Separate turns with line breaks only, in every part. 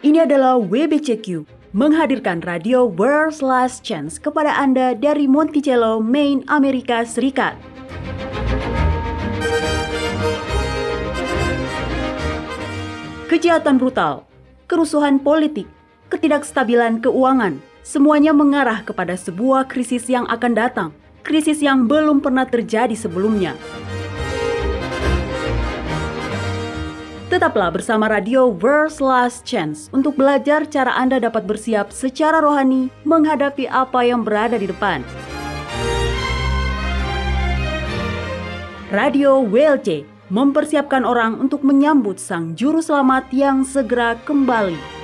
Ini adalah WBCQ, menghadirkan radio World's Last Chance kepada Anda dari Monticello, Maine, Amerika Serikat. Kejahatan brutal, kerusuhan politik, ketidakstabilan keuangan, semuanya mengarah kepada sebuah krisis yang akan datang, krisis yang belum pernah terjadi sebelumnya. Tetaplah bersama radio World's Last Chance untuk belajar cara Anda dapat bersiap secara rohani menghadapi apa yang berada di depan. Radio WLC mempersiapkan orang untuk menyambut Sang Juru Selamat yang segera kembali.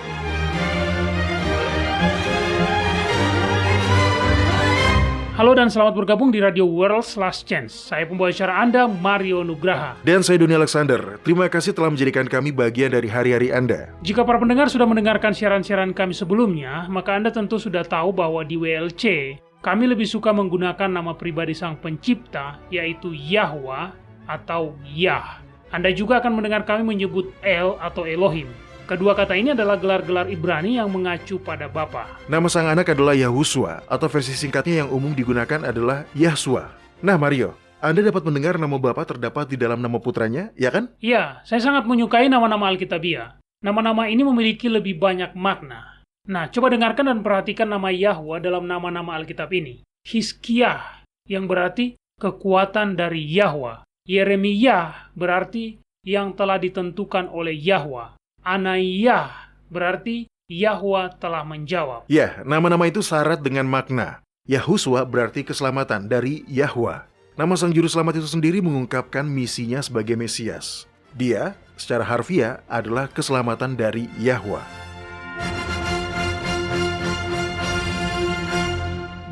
Halo dan selamat bergabung di Radio World's Last Chance. Saya pembawa acara Anda, Mario Nugraha.
Dan saya Doni Alexander. Terima kasih telah menjadikan kami bagian dari hari-hari Anda.
Jika para pendengar sudah mendengarkan siaran-siaran kami sebelumnya, maka Anda tentu sudah tahu bahwa di WLC, kami lebih suka menggunakan nama pribadi Sang Pencipta, yaitu Yahwa atau Yah. Anda juga akan mendengar kami menyebut El atau Elohim. Kedua kata ini adalah gelar-gelar Ibrani yang mengacu pada Bapa.
Nama sang anak adalah Yahusua, atau versi singkatnya yang umum digunakan adalah Yahsua. Nah Mario, Anda dapat mendengar nama Bapa terdapat di dalam nama putranya, ya kan?
Ya, saya sangat menyukai nama-nama Alkitabiah. Nama-nama ini memiliki lebih banyak makna. Nah, coba dengarkan dan perhatikan nama Yahwa dalam nama-nama Alkitab ini. Hizkiah, yang berarti kekuatan dari Yahwa. Yeremia berarti yang telah ditentukan oleh Yahwa. Anaiyah berarti Yahwa telah menjawab.
Ya, nama-nama itu syarat dengan makna. Yahusua berarti keselamatan dari Yahwa. Nama sang juru selamat itu sendiri mengungkapkan misinya sebagai Mesias. Dia, secara harfiah, adalah keselamatan dari Yahwa.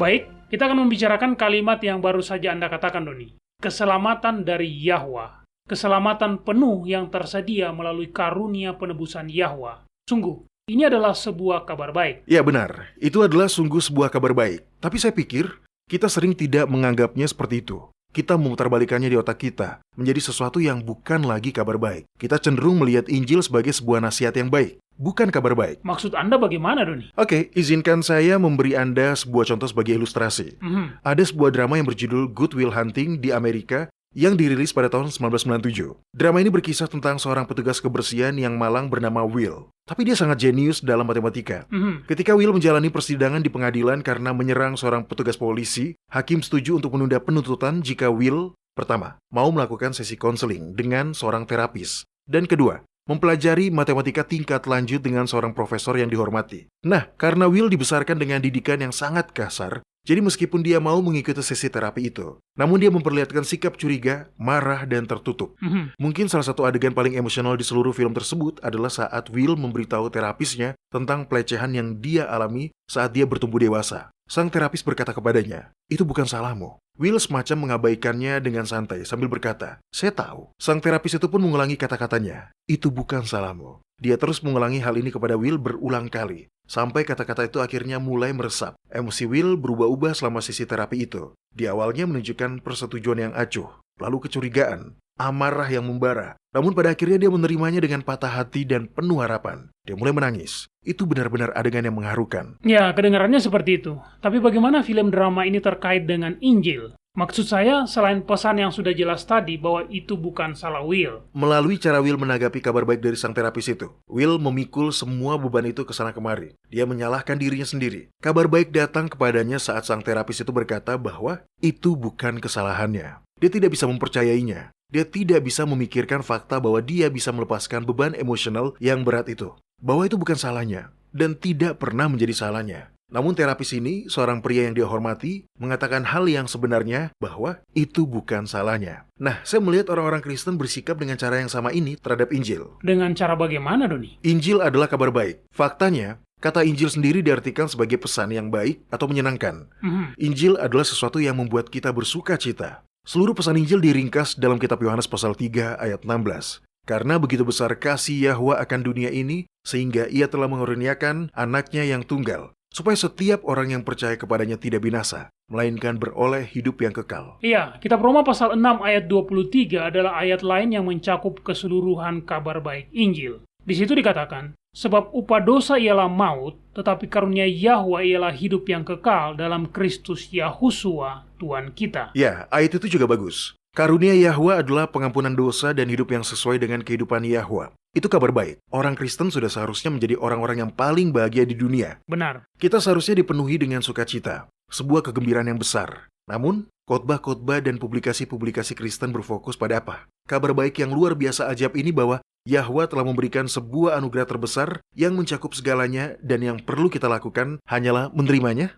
Baik, kita akan membicarakan kalimat yang baru saja Anda katakan, Doni. Keselamatan dari Yahwa. Keselamatan penuh yang tersedia melalui karunia penebusan Yahwa. Sungguh, ini adalah sebuah kabar baik.
Ya benar, itu adalah sungguh sebuah kabar baik. Tapi saya pikir, kita sering tidak menganggapnya seperti itu. Kita memutarbalikannya di otak kita, menjadi sesuatu yang bukan lagi kabar baik. Kita cenderung melihat Injil sebagai sebuah nasihat yang baik, bukan kabar baik.
Maksud Anda bagaimana, Doni?
Oke, izinkan saya memberi Anda sebuah contoh sebagai ilustrasi. Ada sebuah drama yang berjudul Good Will Hunting di Amerika, yang dirilis pada tahun 1997. Drama ini berkisah tentang seorang petugas kebersihan yang malang bernama Will. Tapi dia sangat jenius dalam matematika. Ketika Will menjalani persidangan di pengadilan karena menyerang seorang petugas polisi, hakim setuju untuk menunda penuntutan jika Will, pertama, mau melakukan sesi konseling dengan seorang terapis. Dan kedua, mempelajari matematika tingkat lanjut dengan seorang profesor yang dihormati. Nah, karena Will dibesarkan dengan didikan yang sangat kasar, jadi meskipun dia mau mengikuti sesi terapi itu, namun dia memperlihatkan sikap curiga, marah, dan tertutup. Mungkin salah satu adegan paling emosional di seluruh film tersebut adalah saat Will memberitahu terapisnya tentang pelecehan yang dia alami saat dia bertumbuh dewasa. Sang terapis berkata kepadanya, "Itu bukan salahmu." Will semacam mengabaikannya dengan santai sambil berkata, "Saya tahu." Sang terapis itu pun mengulangi kata-katanya, "Itu bukan salahmu." Dia terus mengulangi hal ini kepada Will berulang kali, sampai kata-kata itu akhirnya mulai meresap. Emosi Will berubah-ubah selama sesi terapi itu. Di awalnya menunjukkan persetujuan yang acuh, lalu kecurigaan, amarah yang membara. Namun pada akhirnya dia menerimanya dengan patah hati dan penuh harapan. Dia mulai menangis. Itu benar-benar adegan yang mengharukan.
Ya, kedengarannya seperti itu. Tapi bagaimana film drama ini terkait dengan Injil? Maksud saya, selain pesan yang sudah jelas tadi bahwa itu bukan salah Will.
Melalui cara Will menanggapi kabar baik dari sang terapis itu, Will memikul semua beban itu ke sana kemari. Dia menyalahkan dirinya sendiri. Kabar baik datang kepadanya saat sang terapis itu berkata bahwa itu bukan kesalahannya. Dia tidak bisa mempercayainya. Dia tidak bisa memikirkan fakta bahwa dia bisa melepaskan beban emosional yang berat itu. Bahwa itu bukan salahnya, dan tidak pernah menjadi salahnya. Namun terapis ini, seorang pria yang dia hormati, mengatakan hal yang sebenarnya bahwa itu bukan salahnya. Nah, saya melihat orang-orang Kristen bersikap dengan cara yang sama ini terhadap Injil.
Dengan cara bagaimana, Doni?
Injil adalah kabar baik. Faktanya, kata Injil sendiri diartikan sebagai pesan yang baik atau menyenangkan. Injil adalah sesuatu yang membuat kita bersuka cita. Seluruh pesan Injil diringkas dalam kitab Yohanes pasal 3 ayat 16. Karena begitu besar kasih Yahwa akan dunia ini, sehingga ia telah mengaruniakan anaknya yang tunggal, supaya setiap orang yang percaya kepadanya tidak binasa, melainkan beroleh hidup yang kekal.
Iya, kitab Roma pasal 6 ayat 23 adalah ayat lain yang mencakup keseluruhan kabar baik Injil. Di situ dikatakan, sebab upah dosa ialah maut, tetapi karunia Yahwa ialah hidup yang kekal dalam Kristus Yahusua, Tuhan kita.
Ya, ayat itu juga bagus. Karunia Yahwa adalah pengampunan dosa dan hidup yang sesuai dengan kehidupan Yahwa. Itu kabar baik. Orang Kristen sudah seharusnya menjadi orang-orang yang paling bahagia di dunia.
Benar.
Kita seharusnya dipenuhi dengan sukacita, sebuah kegembiraan yang besar. Namun, khotbah-khotbah dan publikasi-publikasi Kristen berfokus pada apa? Kabar baik yang luar biasa ajaib ini bahwa Yahwa telah memberikan sebuah anugerah terbesar yang mencakup segalanya dan yang perlu kita lakukan hanyalah menerimanya.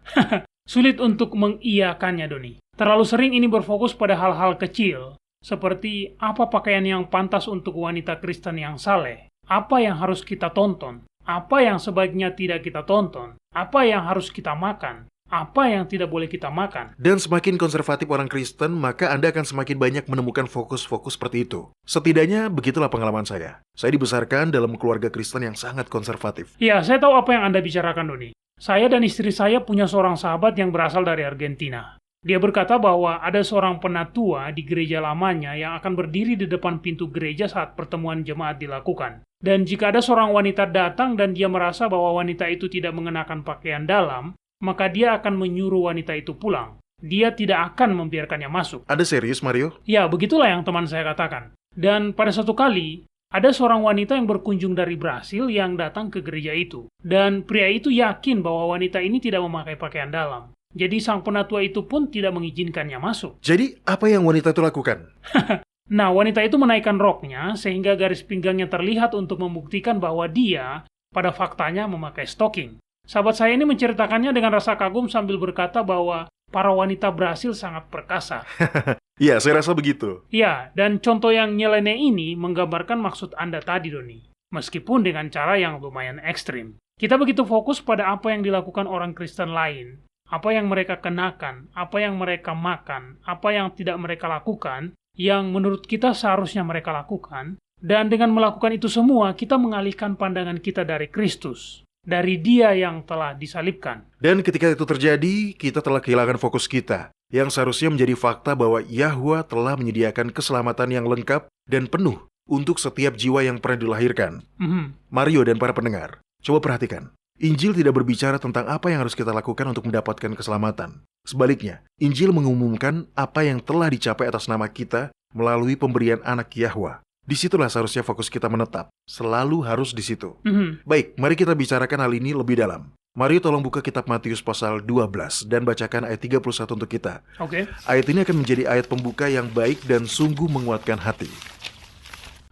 Sulit untuk mengiyakannya, Doni. Terlalu sering ini berfokus pada hal-hal kecil, seperti apa pakaian yang pantas untuk wanita Kristen yang saleh, apa yang harus kita tonton, apa yang sebaiknya tidak kita tonton, apa yang harus kita makan, apa yang tidak boleh kita makan.
Dan semakin konservatif orang Kristen, maka Anda akan semakin banyak menemukan fokus-fokus seperti itu. Setidaknya begitulah pengalaman saya. Saya dibesarkan dalam keluarga Kristen yang sangat konservatif.
Ya, saya tahu apa yang Anda bicarakan, Doni. Saya dan istri saya punya seorang sahabat yang berasal dari Argentina. Dia berkata bahwa ada seorang penatua di gereja lamanya yang akan berdiri di depan pintu gereja saat pertemuan jemaat dilakukan. Dan jika ada seorang wanita datang dan dia merasa bahwa wanita itu tidak mengenakan pakaian dalam, maka dia akan menyuruh wanita itu pulang. Dia tidak akan membiarkannya masuk.
Ada serius, Mario?
Ya, begitulah yang teman saya katakan. Dan pada suatu kali, ada seorang wanita yang berkunjung dari Brasil yang datang ke gereja itu. Dan pria itu yakin bahwa wanita ini tidak memakai pakaian dalam. Jadi sang penatua itu pun tidak mengizinkannya masuk.
Jadi, apa yang wanita itu lakukan?
Nah, wanita itu menaikkan roknya sehingga garis pinggangnya terlihat untuk membuktikan bahwa dia pada faktanya memakai stocking. Sahabat saya ini menceritakannya dengan rasa kagum sambil berkata bahwa para wanita Brasil sangat perkasa.
Ya, saya rasa begitu.
Ya, dan contoh yang nyeleneh ini menggambarkan maksud Anda tadi, Doni. Meskipun dengan cara yang lumayan ekstrim. Kita begitu fokus pada apa yang dilakukan orang Kristen lain. Apa yang mereka kenakan, apa yang mereka makan, apa yang tidak mereka lakukan, yang menurut kita seharusnya mereka lakukan, dan dengan melakukan itu semua, kita mengalihkan pandangan kita dari Kristus, dari Dia yang telah disalibkan.
Dan ketika itu terjadi, kita telah kehilangan fokus kita, yang seharusnya menjadi fakta bahwa Yahwa telah menyediakan keselamatan yang lengkap dan penuh untuk setiap jiwa yang pernah dilahirkan. Mario dan para pendengar, coba perhatikan. Injil tidak berbicara tentang apa yang harus kita lakukan untuk mendapatkan keselamatan. Sebaliknya, Injil mengumumkan apa yang telah dicapai atas nama kita melalui pemberian anak Yahwa. Disitulah seharusnya fokus kita menetap. Selalu harus di situ. Baik, mari kita bicarakan hal ini lebih dalam. Mari tolong buka kitab Matius pasal 12 dan bacakan ayat 31 untuk kita.
Oke.
Ayat ini akan menjadi ayat pembuka yang baik dan sungguh menguatkan hati.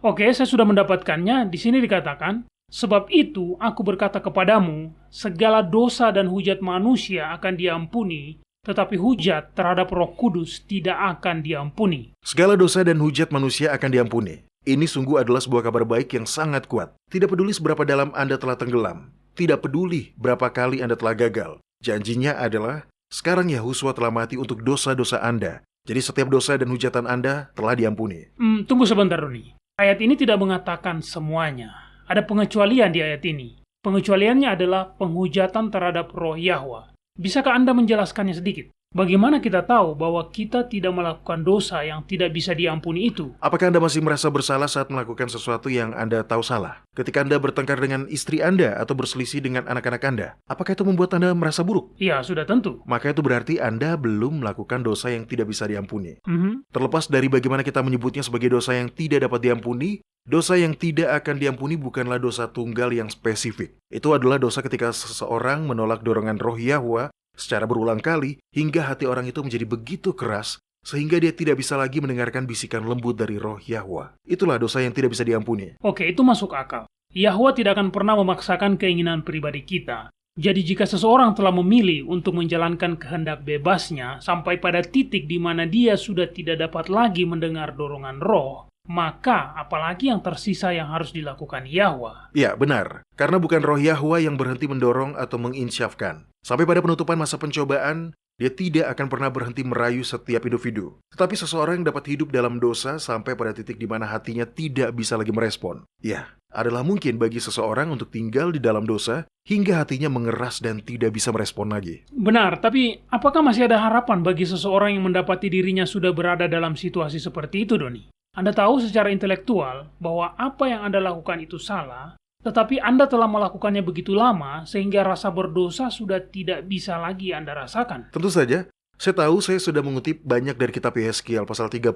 Oke, saya sudah mendapatkannya. Di sini dikatakan, sebab itu aku berkata kepadamu, segala dosa dan hujat manusia akan diampuni, tetapi hujat terhadap Roh Kudus tidak akan diampuni.
Segala dosa dan hujat manusia akan diampuni. Ini sungguh adalah sebuah kabar baik yang sangat kuat. Tidak peduli seberapa dalam Anda telah tenggelam. Tidak peduli berapa kali Anda telah gagal. Janjinya adalah, sekarang Yahusua telah mati untuk dosa-dosa Anda. Jadi setiap dosa dan hujatan Anda telah diampuni.
Tunggu sebentar, Roni. Ayat ini tidak mengatakan semuanya. Ada pengecualian di ayat ini. Pengecualiannya adalah penghujatan terhadap Roh Yahwa. Bisakah Anda menjelaskannya sedikit? Bagaimana kita tahu bahwa kita tidak melakukan dosa yang tidak bisa diampuni itu?
Apakah Anda masih merasa bersalah saat melakukan sesuatu yang Anda tahu salah? Ketika Anda bertengkar dengan istri Anda atau berselisih dengan anak-anak Anda, apakah itu membuat Anda merasa buruk?
Ya, sudah tentu.
Maka itu berarti Anda belum melakukan dosa yang tidak bisa diampuni. Terlepas dari bagaimana kita menyebutnya sebagai dosa yang tidak dapat diampuni, dosa yang tidak akan diampuni bukanlah dosa tunggal yang spesifik. Itu adalah dosa ketika seseorang menolak dorongan Roh Yahwa secara berulang kali hingga hati orang itu menjadi begitu keras sehingga dia tidak bisa lagi mendengarkan bisikan lembut dari Roh Yahwa. Itulah dosa yang tidak bisa diampuni.
Oke, itu masuk akal. Yahwa tidak akan pernah memaksakan keinginan pribadi kita. Jadi jika seseorang telah memilih untuk menjalankan kehendak bebasnya sampai pada titik di mana dia sudah tidak dapat lagi mendengar dorongan roh, maka apalagi yang tersisa yang harus dilakukan Yahwa?
Ya, benar. Karena bukan Roh Yahwa yang berhenti mendorong atau menginsyafkan. Sampai pada penutupan masa pencobaan, dia tidak akan pernah berhenti merayu setiap individu. Tetapi seseorang yang dapat hidup dalam dosa sampai pada titik di mana hatinya tidak bisa lagi merespon. Ya, adalah mungkin bagi seseorang untuk tinggal di dalam dosa hingga hatinya mengeras dan tidak bisa merespon lagi.
Benar, tapi apakah masih ada harapan bagi seseorang yang mendapati dirinya sudah berada dalam situasi seperti itu, Doni? Anda tahu secara intelektual bahwa apa yang Anda lakukan itu salah, tetapi Anda telah melakukannya begitu lama sehingga rasa berdosa sudah tidak bisa lagi Anda rasakan.
Tentu saja, saya tahu saya sudah mengutip banyak dari kitab Yeskiel pasal 36,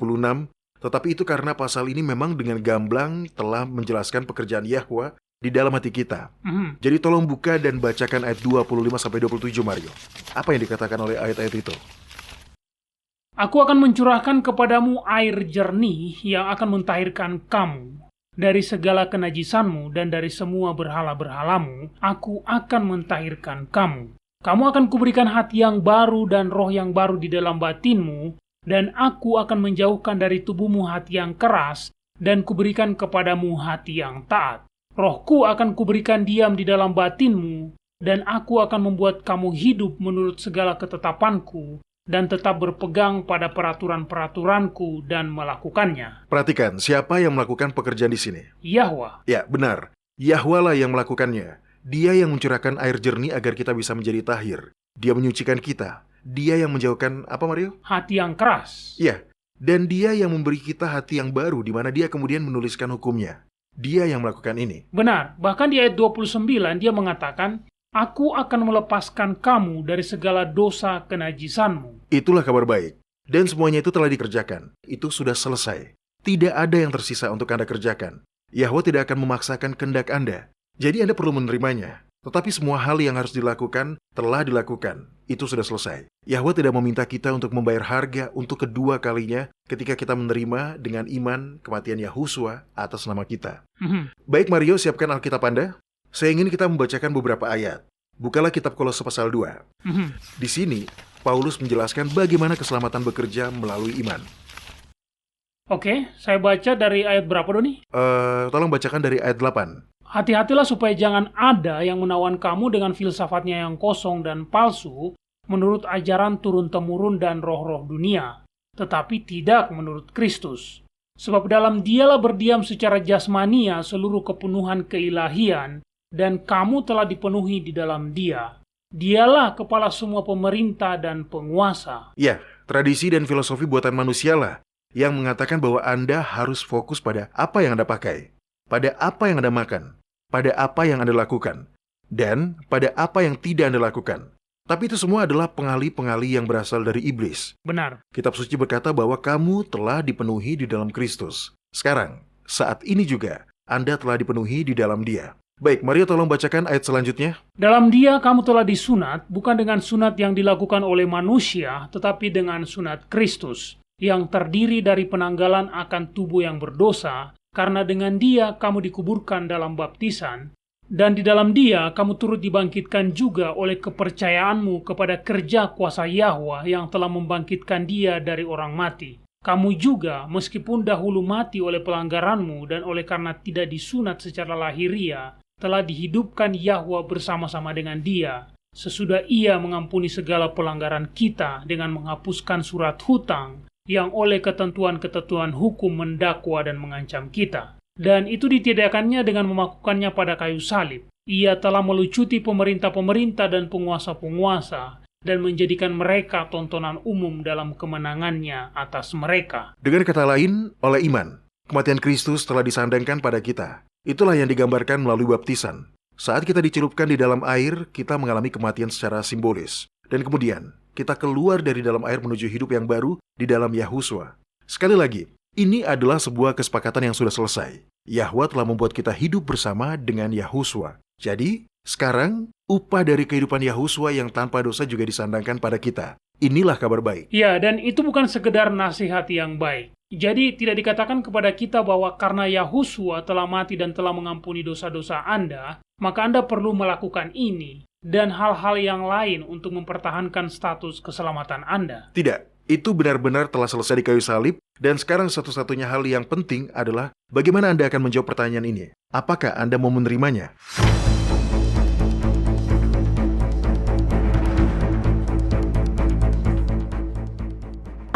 tetapi itu karena pasal ini memang dengan gamblang telah menjelaskan pekerjaan Yahwa di dalam hati kita. Jadi tolong buka dan bacakan ayat 25-27, Mario. Apa yang dikatakan oleh ayat-ayat itu?
Aku akan mencurahkan kepadamu air jernih yang akan mentahirkan kamu. Dari segala kenajisanmu dan dari semua berhala-berhalamu, aku akan mentahirkan kamu. Kamu akan kuberikan hati yang baru dan roh yang baru di dalam batinmu, dan aku akan menjauhkan dari tubuhmu hati yang keras, dan kuberikan kepadamu hati yang taat. Rohku akan kuberikan diam di dalam batinmu, dan aku akan membuat kamu hidup menurut segala ketetapanku, dan tetap berpegang pada peraturan-peraturanku dan melakukannya.
Perhatikan, siapa yang melakukan pekerjaan di sini?
Yahwa.
Ya, benar. Yahwa lah yang melakukannya. Dia yang mencurahkan air jernih agar kita bisa menjadi tahir. Dia menyucikan kita. Dia yang menjauhkan, apa Mario?
Hati yang keras.
Ya, dan dia yang memberi kita hati yang baru, di mana dia kemudian menuliskan hukumnya. Dia yang melakukan ini.
Benar, bahkan di ayat 29 dia mengatakan, Aku akan melepaskan kamu dari segala dosa kenajisanmu.
Itulah kabar baik. Dan semuanya itu telah dikerjakan. Itu sudah selesai. Tidak ada yang tersisa untuk Anda kerjakan. Yahwa tidak akan memaksakan kehendak Anda. Jadi Anda perlu menerimanya. Tetapi semua hal yang harus dilakukan, telah dilakukan. Itu sudah selesai. Yahwa tidak meminta kita untuk membayar harga untuk kedua kalinya ketika kita menerima dengan iman kematian Yahusua atas nama kita. Baik Mario, siapkan Alkitab Anda. Saya ingin kita membacakan beberapa ayat. Bukalah kitab Kolose pasal 2. Di sini, Paulus menjelaskan bagaimana keselamatan bekerja melalui iman.
Oke, saya baca dari ayat berapa, Doni?
Tolong bacakan dari ayat 8.
Hati-hatilah supaya jangan ada yang menawan kamu dengan filsafatnya yang kosong dan palsu, menurut ajaran turun-temurun dan roh-roh dunia, tetapi tidak menurut Kristus. Sebab dalam dialah berdiam secara jasmania seluruh kepenuhan keilahian, dan kamu telah dipenuhi di dalam dia. Dialah kepala semua pemerintah dan penguasa.
Ya, tradisi dan filosofi buatan manusialah yang mengatakan bahwa Anda harus fokus pada apa yang Anda pakai, pada apa yang Anda makan, pada apa yang Anda lakukan, dan pada apa yang tidak Anda lakukan. Tapi itu semua adalah pengali-pengali yang berasal dari iblis.
Benar.
Kitab suci berkata bahwa kamu telah dipenuhi di dalam Kristus. Sekarang, saat ini juga, Anda telah dipenuhi di dalam Dia. Baik, Mario tolong bacakan ayat selanjutnya.
Dalam dia kamu telah disunat, bukan dengan sunat yang dilakukan oleh manusia, tetapi dengan sunat Kristus, yang terdiri dari penanggalan akan tubuh yang berdosa, karena dengan dia kamu dikuburkan dalam baptisan, dan di dalam dia kamu turut dibangkitkan juga oleh kepercayaanmu kepada kerja kuasa Yahwa yang telah membangkitkan dia dari orang mati. Kamu juga, meskipun dahulu mati oleh pelanggaranmu dan oleh karena tidak disunat secara lahiria, telah dihidupkan Yahwa bersama-sama dengan dia, sesudah ia mengampuni segala pelanggaran kita dengan menghapuskan surat hutang yang oleh ketentuan-ketentuan hukum mendakwa dan mengancam kita. Dan itu ditiadakannya dengan memakukannya pada kayu salib. Ia telah melucuti pemerintah-pemerintah dan penguasa-penguasa, dan menjadikan mereka tontonan umum dalam kemenangannya atas mereka.
Dengan kata lain, oleh iman, kematian Kristus telah disandangkan pada kita. Itulah yang digambarkan melalui baptisan. Saat kita dicelupkan di dalam air, kita mengalami kematian secara simbolis. Dan kemudian, kita keluar dari dalam air menuju hidup yang baru di dalam Yahusua. Sekali lagi, ini adalah sebuah kesepakatan yang sudah selesai. Yahwa telah membuat kita hidup bersama dengan Yahusua. Jadi, sekarang, upah dari kehidupan Yahusua yang tanpa dosa juga disandangkan pada kita. Inilah kabar baik.
Ya, dan itu bukan sekedar nasihat yang baik. Jadi tidak dikatakan kepada kita bahwa karena Yahusua telah mati dan telah mengampuni dosa-dosa Anda, maka Anda perlu melakukan ini dan hal-hal yang lain untuk mempertahankan status keselamatan Anda.
Tidak, itu benar-benar telah selesai di kayu salib, dan sekarang satu-satunya hal yang penting adalah bagaimana Anda akan menjawab pertanyaan ini. Apakah Anda mau menerimanya?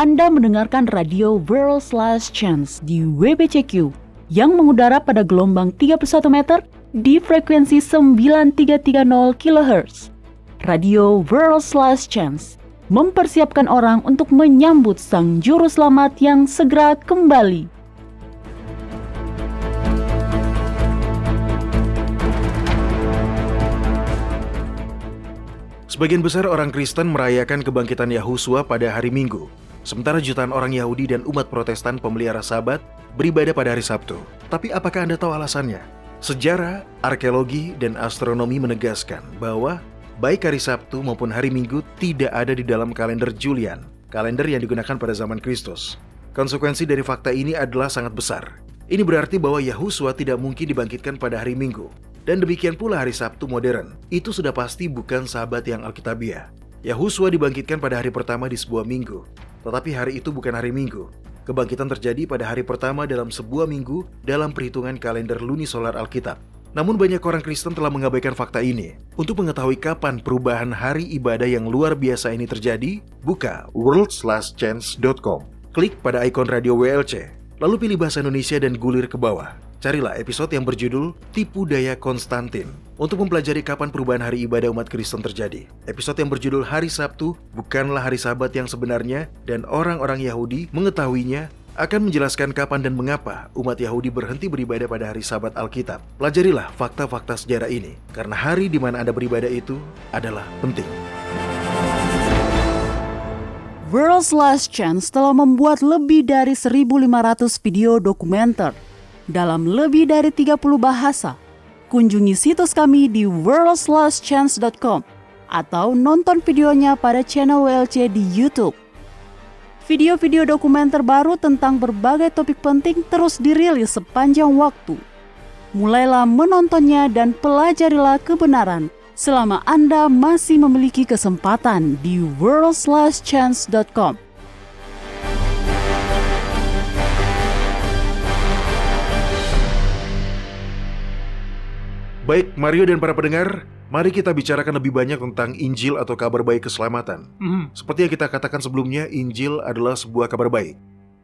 Anda mendengarkan radio World's Last Chance di WBCQ yang mengudara pada gelombang 31 meter di frekuensi 9330 kHz. Radio World's Last Chance mempersiapkan orang untuk menyambut Sang Juru Selamat yang segera kembali.
Sebagian besar orang Kristen merayakan kebangkitan Yahusua pada hari Minggu, sementara jutaan orang Yahudi dan umat Protestan pemelihara Sabat beribadah pada hari Sabtu. Tapi apakah Anda tahu alasannya? Sejarah, arkeologi, dan astronomi menegaskan bahwa baik hari Sabtu maupun hari Minggu tidak ada di dalam kalender Julian, kalender yang digunakan pada zaman Kristus. Konsekuensi dari fakta ini adalah sangat besar. Ini berarti bahwa Yahusua tidak mungkin dibangkitkan pada hari Minggu. Dan demikian pula hari Sabtu modern, itu sudah pasti bukan sahabat yang alkitabiah. Yahusua dibangkitkan pada hari pertama di sebuah minggu, tetapi hari itu bukan hari Minggu. Kebangkitan terjadi pada hari pertama dalam sebuah minggu dalam perhitungan kalender lunisolar Alkitab. Namun banyak orang Kristen telah mengabaikan fakta ini. Untuk mengetahui kapan perubahan hari ibadah yang luar biasa ini terjadi, buka worldslastchance.com. Klik pada ikon radio WLC, lalu pilih bahasa Indonesia dan gulir ke bawah. Carilah episode yang berjudul Tipu Daya Konstantin untuk mempelajari kapan perubahan hari ibadah umat Kristen terjadi. Episode yang berjudul Hari Sabtu bukanlah hari Sabat yang sebenarnya, dan orang-orang Yahudi mengetahuinya akan menjelaskan kapan dan mengapa umat Yahudi berhenti beribadah pada hari Sabat Alkitab. Pelajarilah fakta-fakta sejarah ini, karena hari di mana Anda beribadah itu adalah penting.
World's Last Chance telah membuat lebih dari 1.500 video dokumenter dalam lebih dari 30 bahasa. Kunjungi situs kami di worldslastchance.com atau nonton videonya pada channel WLC di YouTube. Video-video dokumenter baru tentang berbagai topik penting terus dirilis sepanjang waktu. Mulailah menontonnya dan pelajarilah kebenaran selama Anda masih memiliki kesempatan di worldslastchance.com.
Baik, Mario dan para pendengar, mari kita bicarakan lebih banyak tentang Injil atau kabar baik keselamatan. Seperti yang kita katakan sebelumnya, Injil adalah sebuah kabar baik.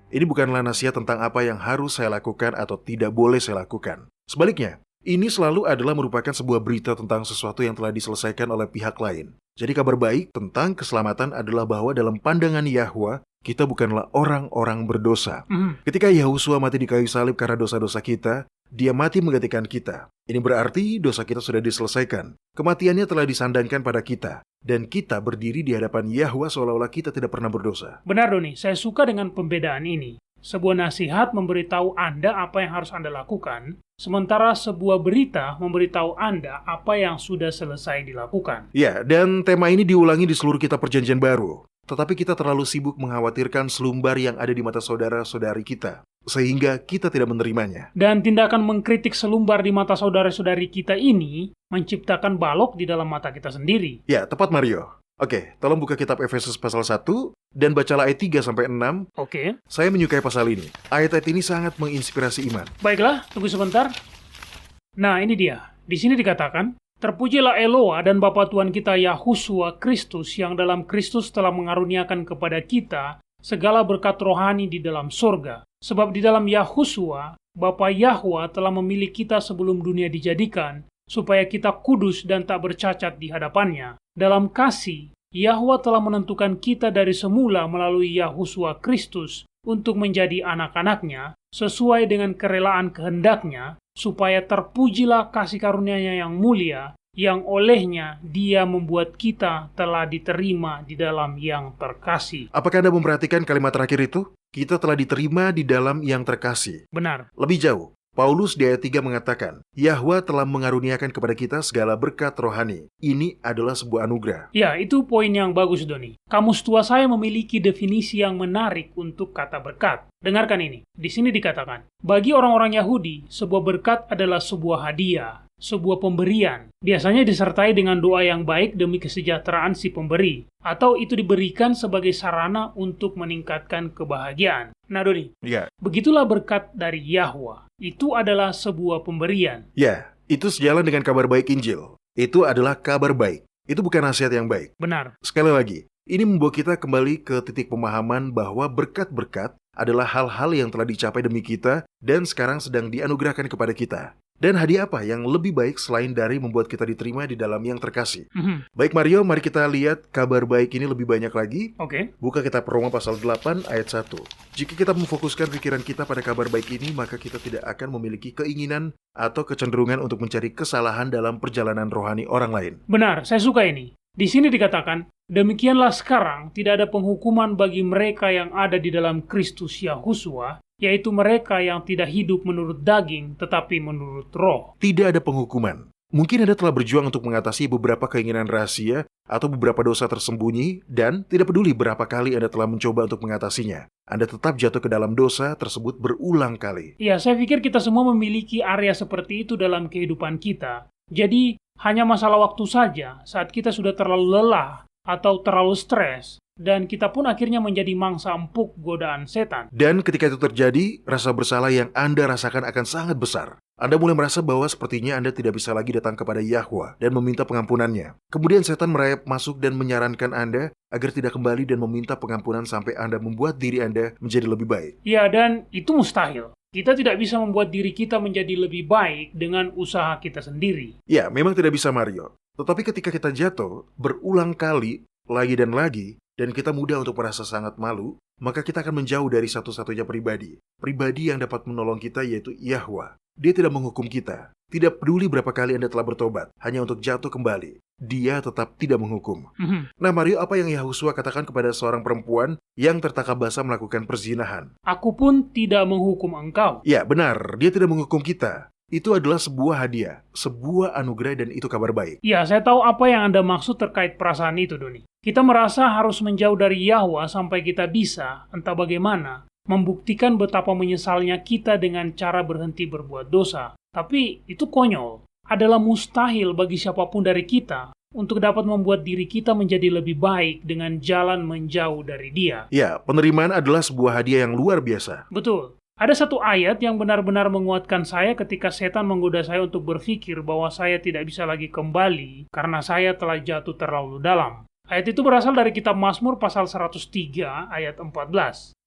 Ini bukanlah nasihat tentang apa yang harus saya lakukan atau tidak boleh saya lakukan. Sebaliknya, ini selalu adalah merupakan sebuah berita tentang sesuatu yang telah diselesaikan oleh pihak lain. Jadi kabar baik tentang keselamatan adalah bahwa dalam pandangan Yahwa, kita bukanlah orang-orang berdosa. Ketika Yahusua mati di kayu salib karena dosa-dosa kita, Dia mati menggantikan kita. Ini berarti dosa kita sudah diselesaikan. Kematiannya telah disandangkan pada kita. Dan kita berdiri di hadapan Yahwa seolah-olah kita tidak pernah berdosa.
Benar, Doni. Saya suka dengan pembedaan ini. Sebuah nasihat memberitahu Anda apa yang harus Anda lakukan, sementara sebuah berita memberitahu Anda apa yang sudah selesai dilakukan.
Ya, dan tema ini diulangi di seluruh kitab Perjanjian Baru. Tetapi kita terlalu sibuk mengkhawatirkan selumbar yang ada di mata saudara-saudari kita, sehingga kita tidak menerimanya.
Dan tindakan mengkritik selumbar di mata saudara-saudari kita ini menciptakan balok di dalam mata kita sendiri.
Ya, tepat Mario. Oke, tolong buka kitab Efesus pasal 1 dan bacalah ayat 3-6.
Oke.
Saya menyukai pasal ini. Ayat-ayat ini sangat menginspirasi iman.
Baiklah, tunggu sebentar. Nah, ini dia. Di sini dikatakan, terpujilah Eloa dan Bapa Tuhan kita Yahusua Kristus yang dalam Kristus telah mengaruniakan kepada kita segala berkat rohani di dalam surga. Sebab di dalam Yahusua, Bapa Yahwa telah memilih kita sebelum dunia dijadikan, supaya kita kudus dan tak bercacat di hadapannya. Dalam kasih, Yahwa telah menentukan kita dari semula melalui Yahusua Kristus untuk menjadi anak-anaknya, sesuai dengan kerelaan kehendaknya, supaya terpujilah kasih karunia-Nya yang mulia, yang olehnya Dia membuat kita telah diterima di dalam yang terkasih.
Apakah Anda memperhatikan kalimat terakhir itu? Kita telah diterima di dalam yang terkasih.
Benar.
Lebih jauh, Paulus di ayat 3 mengatakan, Yahwa telah mengaruniakan kepada kita segala berkat rohani. Ini adalah sebuah anugerah.
Ya, itu poin yang bagus, Doni. Kamus tua saya memiliki definisi yang menarik untuk kata berkat. Dengarkan ini. Di sini dikatakan, bagi orang-orang Yahudi, sebuah berkat adalah sebuah hadiah, sebuah pemberian. Biasanya disertai dengan doa yang baik demi kesejahteraan si pemberi, atau itu diberikan sebagai sarana untuk meningkatkan kebahagiaan. Nah, Doni,
Ya,
begitulah berkat dari Yahwa. Itu adalah sebuah pemberian.
ya, itu sejalan dengan kabar baik Injil. Itu adalah kabar baik. Itu bukan nasihat yang baik.
Benar.
Sekali lagi, ini membawa kita kembali ke titik pemahaman bahwa berkat-berkat adalah hal-hal yang telah dicapai demi kita dan sekarang sedang dianugerahkan kepada kita. Dan hadiah apa yang lebih baik selain dari membuat kita diterima di dalam yang terkasih? Baik Mario, mari kita lihat kabar baik ini lebih banyak lagi.
Oke.
Buka kitab Roma pasal 8 ayat 1. Jika kita memfokuskan pikiran kita pada kabar baik ini, maka kita tidak akan memiliki keinginan atau kecenderungan untuk mencari kesalahan dalam perjalanan rohani orang lain.
Benar, saya suka ini. Di sini dikatakan, demikianlah sekarang tidak ada penghukuman bagi mereka yang ada di dalam Kristus Yahushua, yaitu mereka yang tidak hidup menurut daging, tetapi menurut roh.
Tidak ada penghukuman. Mungkin Anda telah berjuang untuk mengatasi beberapa keinginan rahasia atau beberapa dosa tersembunyi dan tidak peduli berapa kali Anda telah mencoba untuk mengatasinya. Anda tetap jatuh ke dalam dosa tersebut berulang kali.
Ya, saya pikir kita semua memiliki area seperti itu dalam kehidupan kita. Jadi, hanya masalah waktu saja saat kita sudah terlalu lelah atau terlalu stres, dan kita pun akhirnya menjadi mangsa empuk godaan setan.
Dan ketika itu terjadi, rasa bersalah yang Anda rasakan akan sangat besar. Anda mulai merasa bahwa sepertinya Anda tidak bisa lagi datang kepada Yahwa dan meminta pengampunannya. Kemudian setan merayap masuk dan menyarankan Anda agar tidak kembali dan meminta pengampunan sampai Anda membuat diri Anda menjadi lebih baik.
Ya, dan itu mustahil. Kita tidak bisa membuat diri kita menjadi lebih baik dengan usaha kita sendiri.
Ya, memang tidak bisa Mario. Tetapi ketika kita jatuh berulang kali, lagi dan kita mudah untuk merasa sangat malu, maka kita akan menjauh dari satu-satunya pribadi. Pribadi yang dapat menolong kita yaitu Yahwa. Dia tidak menghukum kita. Tidak peduli berapa kali Anda telah bertobat, hanya untuk jatuh kembali. Dia tetap tidak menghukum. Nah Mario, apa yang Yahushua katakan kepada seorang perempuan yang tertangkap basah melakukan perzinahan?
Aku pun tidak menghukum engkau.
Ya, benar. Dia tidak menghukum kita. Itu adalah sebuah hadiah, sebuah anugerah, dan itu kabar baik.
Ya, saya tahu apa yang Anda maksud terkait perasaan itu, Doni. Kita merasa harus menjauh dari Yahwa sampai kita bisa, entah bagaimana, membuktikan betapa menyesalnya kita dengan cara berhenti berbuat dosa. Tapi itu konyol. Adalah mustahil bagi siapapun dari kita untuk dapat membuat diri kita menjadi lebih baik dengan jalan menjauh dari Dia.
Ya, penerimaan adalah sebuah hadiah yang luar biasa.
Betul. Ada satu ayat yang benar-benar menguatkan saya ketika setan menggoda saya untuk berpikir bahwa saya tidak bisa lagi kembali karena saya telah jatuh terlalu dalam. Ayat itu berasal dari kitab Mazmur pasal 103 ayat 14.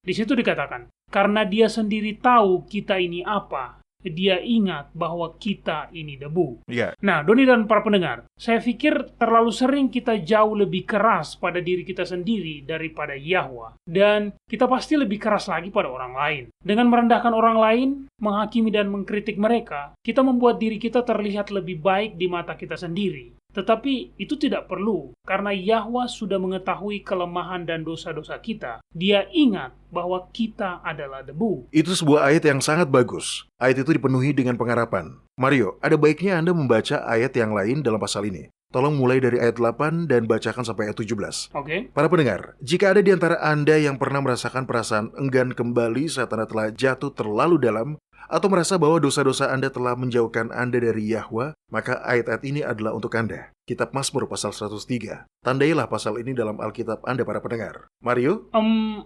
Di situ dikatakan, karena dia sendiri tahu kita ini apa, dia ingat bahwa kita ini debu.
Ya.
Nah, Doni dan para pendengar, saya pikir terlalu sering kita jauh lebih keras pada diri kita sendiri daripada Yahwa. Dan kita pasti lebih keras lagi pada orang lain. Dengan merendahkan orang lain, menghakimi dan mengkritik mereka, kita membuat diri kita terlihat lebih baik di mata kita sendiri. Tetapi itu tidak perlu, karena Yahwa sudah mengetahui kelemahan dan dosa-dosa kita. Dia ingat bahwa kita adalah debu.
Itu sebuah ayat yang sangat bagus. Ayat itu dipenuhi dengan pengharapan. Mario, ada baiknya Anda membaca ayat yang lain dalam pasal ini. Tolong mulai dari ayat 8 dan bacakan sampai ayat 17.
Oke.
Para pendengar, jika ada di antara Anda yang pernah merasakan perasaan enggan kembali saat Anda telah jatuh terlalu dalam, atau merasa bahwa dosa-dosa Anda telah menjauhkan Anda dari Yahwa, maka ayat-ayat ini adalah untuk Anda. Kitab Mazmur pasal 103. Tandailah pasal ini dalam Alkitab Anda para pendengar. Mario?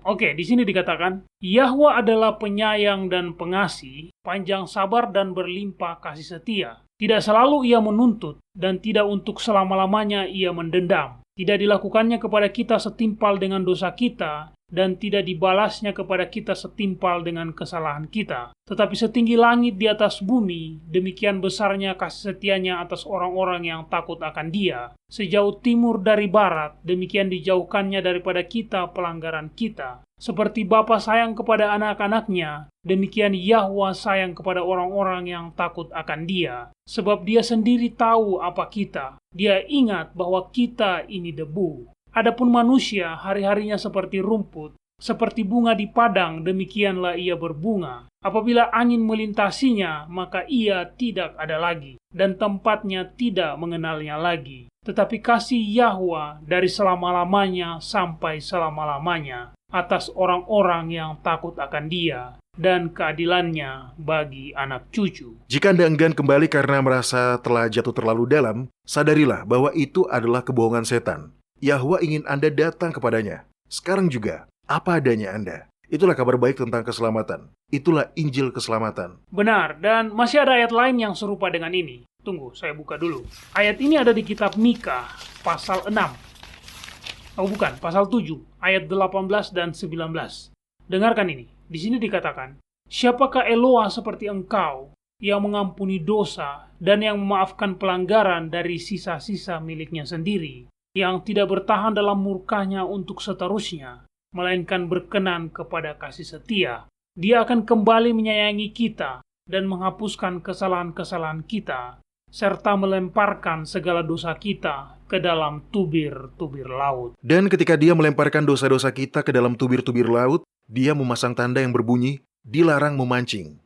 Oke, di sini dikatakan, Yahwa adalah penyayang dan pengasih, panjang sabar dan berlimpah kasih setia. Tidak selalu ia menuntut, dan tidak untuk selama-lamanya ia mendendam. Tidak dilakukannya kepada kita setimpal dengan dosa kita, dan tidak dibalasnya kepada kita setimpal dengan kesalahan kita. Tetapi setinggi langit di atas bumi, demikian besarnya kasih setianya atas orang-orang yang takut akan Dia. Sejauh timur dari barat, demikian dijauhkannya daripada kita pelanggaran kita. Seperti Bapa sayang kepada anak-anaknya, demikian Yahwa sayang kepada orang-orang yang takut akan Dia. Sebab Dia sendiri tahu apa kita. Dia ingat bahwa kita ini debu. Adapun manusia hari-harinya seperti rumput, seperti bunga di padang, demikianlah ia berbunga. Apabila angin melintasinya, maka ia tidak ada lagi, dan tempatnya tidak mengenalnya lagi. Tetapi kasih Yahwa dari selama-lamanya sampai selama-lamanya atas orang-orang yang takut akan Dia, dan keadilannya bagi anak cucu.
Jika Anda enggan kembali karena merasa telah jatuh terlalu dalam, sadarilah bahwa itu adalah kebohongan setan. Yahwa ingin Anda datang kepadanya. Sekarang juga, apa adanya Anda. Itulah kabar baik tentang keselamatan. Itulah Injil keselamatan.
Benar, dan masih ada ayat lain yang serupa dengan ini. Tunggu, saya buka dulu. Ayat ini ada di kitab Mika, pasal 6. Oh bukan, pasal 7, ayat 18 dan 19. Dengarkan ini. Di sini dikatakan, siapakah Eloa seperti engkau yang mengampuni dosa dan yang memaafkan pelanggaran dari sisa-sisa miliknya sendiri, yang tidak bertahan dalam murkanya untuk seterusnya, melainkan berkenan kepada kasih setia. Dia akan kembali menyayangi kita dan menghapuskan kesalahan-kesalahan kita, serta melemparkan segala dosa kita ke dalam tubir-tubir laut.
Dan ketika dia melemparkan dosa-dosa kita ke dalam tubir-tubir laut, dia memasang tanda yang berbunyi, dilarang memancing.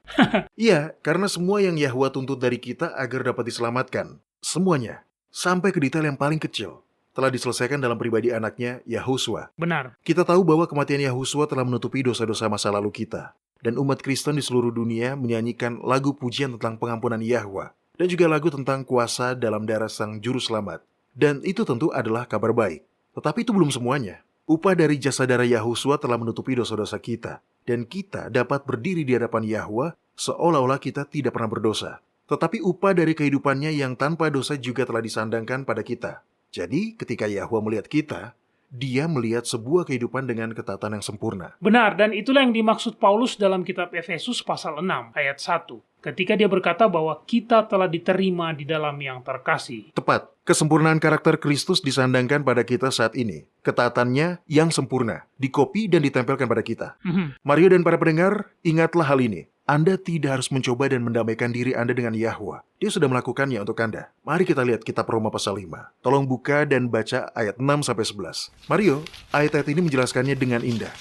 Iya, karena semua yang Yahwa tuntut dari kita agar dapat diselamatkan, semuanya, sampai ke detail yang paling kecil, telah diselesaikan dalam pribadi anaknya, Yahuswa.
Benar.
Kita tahu bahwa kematian Yahuswa telah menutupi dosa-dosa masa lalu kita. Dan umat Kristen di seluruh dunia menyanyikan lagu pujian tentang pengampunan Yahwa. Dan juga lagu tentang kuasa dalam darah Sang Juru Selamat. Dan itu tentu adalah kabar baik. Tetapi itu belum semuanya. Upah dari jasa darah Yahuswa telah menutupi dosa-dosa kita. Dan kita dapat berdiri di hadapan Yahwa seolah-olah kita tidak pernah berdosa. Tetapi upah dari kehidupannya yang tanpa dosa juga telah disandangkan pada kita. Jadi ketika Yahwa melihat kita, dia melihat sebuah kehidupan dengan ketatan yang sempurna.
Benar, dan itulah yang dimaksud Paulus dalam kitab Efesus pasal 6 ayat 1. Ketika dia berkata bahwa kita telah diterima di dalam yang terkasih.
Tepat, kesempurnaan karakter Kristus disandangkan pada kita saat ini. Ketaatannya yang sempurna, dikopi dan ditempelkan pada kita. Mario dan para pendengar, ingatlah hal ini. Anda tidak harus mencoba dan mendamaikan diri Anda dengan Yahwa. Dia sudah melakukannya untuk Anda. Mari kita lihat kitab Roma pasal 5. Tolong buka dan baca ayat 6-11. Mario, ayat-ayat ini menjelaskannya dengan indah.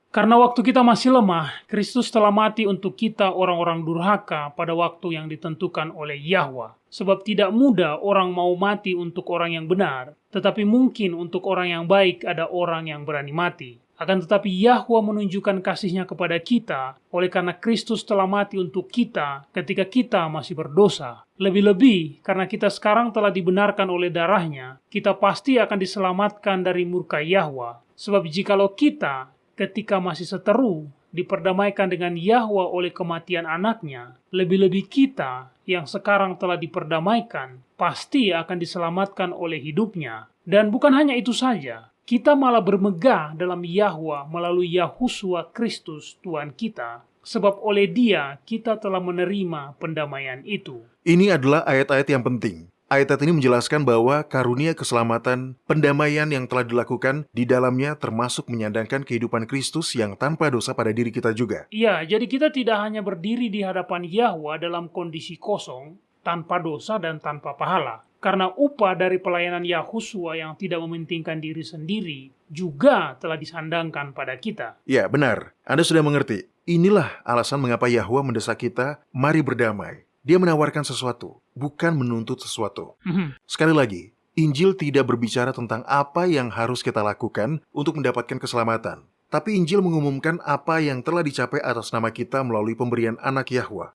Karena waktu kita masih lemah, Kristus telah mati untuk kita orang-orang durhaka pada waktu yang ditentukan oleh Yahwa. Sebab tidak mudah orang mau mati untuk orang yang benar, tetapi mungkin untuk orang yang baik ada orang yang berani mati. Akan tetapi Yahwa menunjukkan kasih-Nya kepada kita, oleh karena Kristus telah mati untuk kita ketika kita masih berdosa. Lebih-lebih, karena kita sekarang telah dibenarkan oleh darah-Nya, kita pasti akan diselamatkan dari murka Yahwa. Sebab jikalau kita, ketika masih seteru, diperdamaikan dengan Yahwa oleh kematian anaknya, lebih-lebih kita yang sekarang telah diperdamaikan, pasti akan diselamatkan oleh hidupnya. Dan bukan hanya itu saja, kita malah bermegah dalam Yahwa melalui Yahuswa Kristus Tuhan kita, sebab oleh Dia kita telah menerima pendamaian itu.
Ini adalah ayat-ayat yang penting. Ayat-ayat ini menjelaskan bahwa karunia keselamatan, pendamaian yang telah dilakukan di dalamnya termasuk menyandangkan kehidupan Kristus yang tanpa dosa pada diri kita juga.
Iya, jadi kita tidak hanya berdiri di hadapan Yahwa dalam kondisi kosong, tanpa dosa dan tanpa pahala. Karena upah dari pelayanan Yahuswa yang tidak mementingkan diri sendiri juga telah disandangkan pada kita.
Ya, benar. Anda sudah mengerti. Inilah alasan mengapa Yahwa mendesak kita, mari berdamai. Dia menawarkan sesuatu, bukan menuntut sesuatu. Sekali lagi, Injil tidak berbicara tentang apa yang harus kita lakukan untuk mendapatkan keselamatan. Tapi Injil mengumumkan apa yang telah dicapai atas nama kita melalui pemberian anak Yahwa.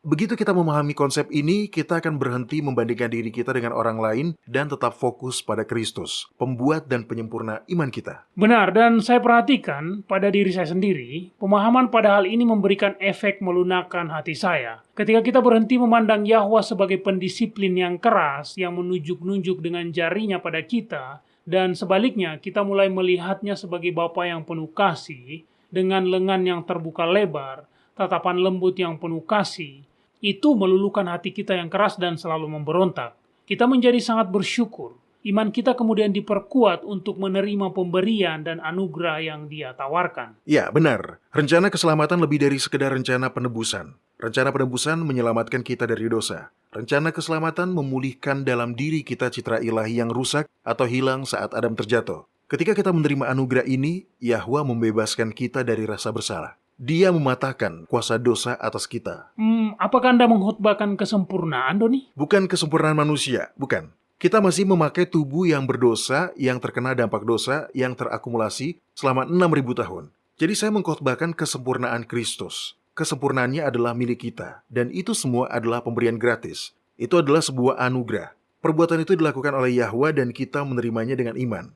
Begitu kita memahami konsep ini, kita akan berhenti membandingkan diri kita dengan orang lain dan tetap fokus pada Kristus, pembuat dan penyempurna iman kita.
Benar, dan saya perhatikan pada diri saya sendiri, pemahaman pada hal ini memberikan efek melunakkan hati saya. Ketika kita berhenti memandang Yahwa sebagai pendisiplin yang keras, yang menunjuk-nunjuk dengan jarinya pada kita, dan sebaliknya, kita mulai melihatnya sebagai Bapa yang penuh kasih, dengan lengan yang terbuka lebar, tatapan lembut yang penuh kasih. Itu meluluhkan hati kita yang keras dan selalu memberontak. Kita menjadi sangat bersyukur. Iman kita kemudian diperkuat untuk menerima pemberian dan anugerah yang Dia tawarkan.
Ya, benar. Rencana keselamatan lebih dari sekedar rencana penebusan. Rencana penebusan menyelamatkan kita dari dosa. Rencana keselamatan memulihkan dalam diri kita citra ilahi yang rusak atau hilang saat Adam terjatuh. Ketika kita menerima anugerah ini, Yahwa membebaskan kita dari rasa bersalah. Dia mematahkan kuasa dosa atas kita.
Apakah Anda mengkhotbahkan kesempurnaan, Doni?
Bukan kesempurnaan manusia, bukan. Kita masih memakai tubuh yang berdosa, yang terkena dampak dosa, yang terakumulasi selama 6.000 tahun. Jadi saya mengkhotbahkan kesempurnaan Kristus. Kesempurnaannya adalah milik kita, dan itu semua adalah pemberian gratis. Itu adalah sebuah anugerah. Perbuatan itu dilakukan oleh Yahwa dan kita menerimanya dengan iman.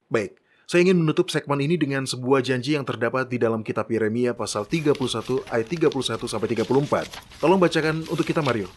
Baik, saya ingin menutup segmen ini dengan sebuah janji yang terdapat di dalam kitab Yeremia pasal 31 ayat 31-34. Tolong bacakan untuk kita, Mario.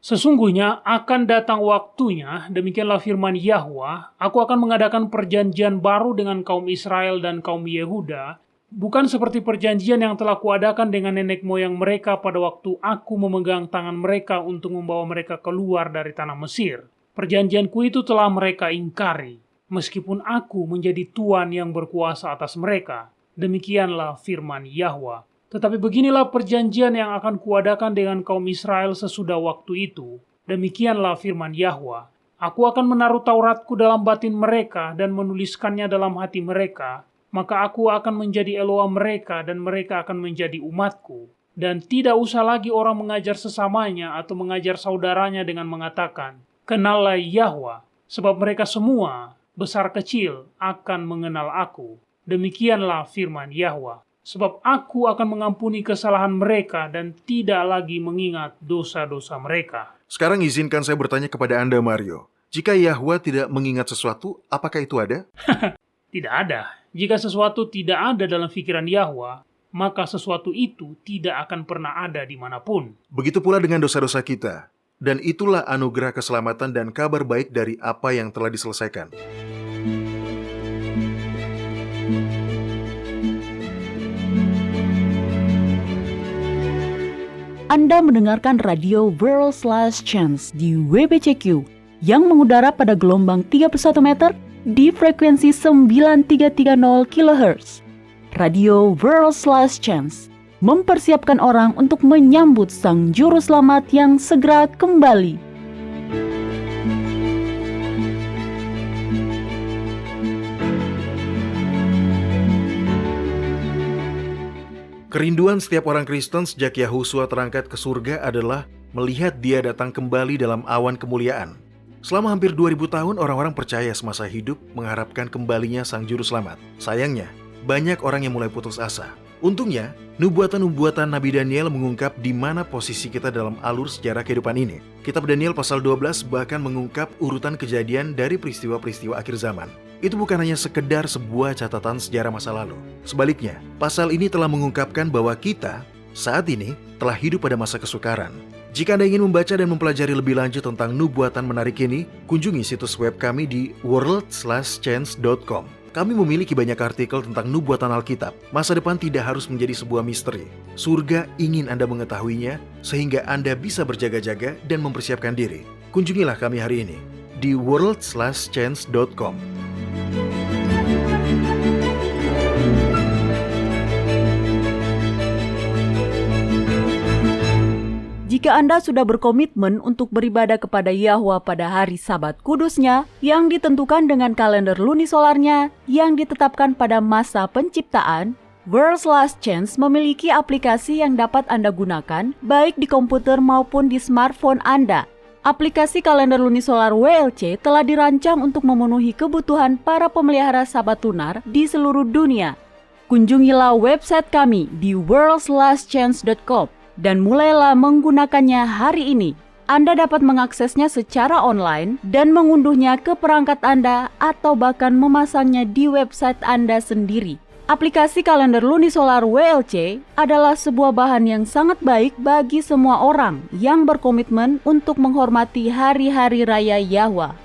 Sesungguhnya akan datang waktunya, demikianlah firman Yahwa, aku akan mengadakan perjanjian baru dengan kaum Israel dan kaum Yehuda, bukan seperti perjanjian yang telah kuadakan dengan nenek moyang mereka pada waktu aku memegang tangan mereka untuk membawa mereka keluar dari tanah Mesir. Perjanjianku itu telah mereka ingkari, meskipun aku menjadi Tuan yang berkuasa atas mereka. Demikianlah firman Yahwa. Tetapi beginilah perjanjian yang akan kuadakan dengan kaum Israel sesudah waktu itu. Demikianlah firman Yahwa. Aku akan menaruh Tauratku dalam batin mereka dan menuliskannya dalam hati mereka. Maka aku akan menjadi Eloa mereka dan mereka akan menjadi umatku. Dan tidak usah lagi orang mengajar sesamanya atau mengajar saudaranya dengan mengatakan, kenallah Yahwa, sebab mereka semua, besar kecil, akan mengenal aku. Demikianlah firman Yahwa. Sebab aku akan mengampuni kesalahan mereka dan tidak lagi mengingat dosa-dosa mereka.
Sekarang izinkan saya bertanya kepada Anda, Mario. Jika Yahwa tidak mengingat sesuatu, apakah itu ada?
Tidak ada. Jika sesuatu tidak ada dalam pikiran Yahwa, maka sesuatu itu tidak akan pernah ada dimanapun.
Begitu pula dengan dosa-dosa kita. Dan itulah anugerah keselamatan dan kabar baik dari apa yang telah diselesaikan.
Anda mendengarkan radio World's Last Chance di WBCQ yang mengudara pada gelombang 31 meter di frekuensi 9330 kHz. Radio World's Last Chance mempersiapkan orang untuk menyambut Sang Juru Selamat yang segera kembali.
Kerinduan setiap orang Kristen sejak Yahusua terangkat ke surga adalah melihat dia datang kembali dalam awan kemuliaan. Selama hampir 2000 tahun, orang-orang percaya semasa hidup mengharapkan kembalinya Sang Juru Selamat. Sayangnya, banyak orang yang mulai putus asa. Untungnya, nubuatan-nubuatan Nabi Daniel mengungkap di mana posisi kita dalam alur sejarah kehidupan ini. Kitab Daniel pasal 12 bahkan mengungkap urutan kejadian dari peristiwa-peristiwa akhir zaman. Itu bukan hanya sekedar sebuah catatan sejarah masa lalu. Sebaliknya, pasal ini telah mengungkapkan bahwa kita saat ini telah hidup pada masa kesukaran. Jika Anda ingin membaca dan mempelajari lebih lanjut tentang nubuatan menarik ini, kunjungi situs web kami di worldslastchance.com. Kami memiliki banyak artikel tentang nubuatan Alkitab. Masa depan tidak harus menjadi sebuah misteri. Surga ingin Anda mengetahuinya, sehingga Anda bisa berjaga-jaga dan mempersiapkan diri. Kunjungilah kami hari ini di worldslastchance.com.
Jika Anda sudah berkomitmen untuk beribadah kepada Yahwa pada hari Sabat kudusnya yang ditentukan dengan kalender lunisolarnya yang ditetapkan pada masa penciptaan, World's Last Chance memiliki aplikasi yang dapat Anda gunakan baik di komputer maupun di smartphone Anda. Aplikasi kalender lunisolar WLC telah dirancang untuk memenuhi kebutuhan para pemelihara Sabat lunar di seluruh dunia. Kunjungilah website kami di worldslastchance.com. dan mulailah menggunakannya hari ini. Anda dapat mengaksesnya secara online dan mengunduhnya ke perangkat Anda atau bahkan memasangnya di website Anda sendiri. Aplikasi kalender lunisolar WLC adalah sebuah bahan yang sangat baik bagi semua orang yang berkomitmen untuk menghormati hari-hari raya Yahwa.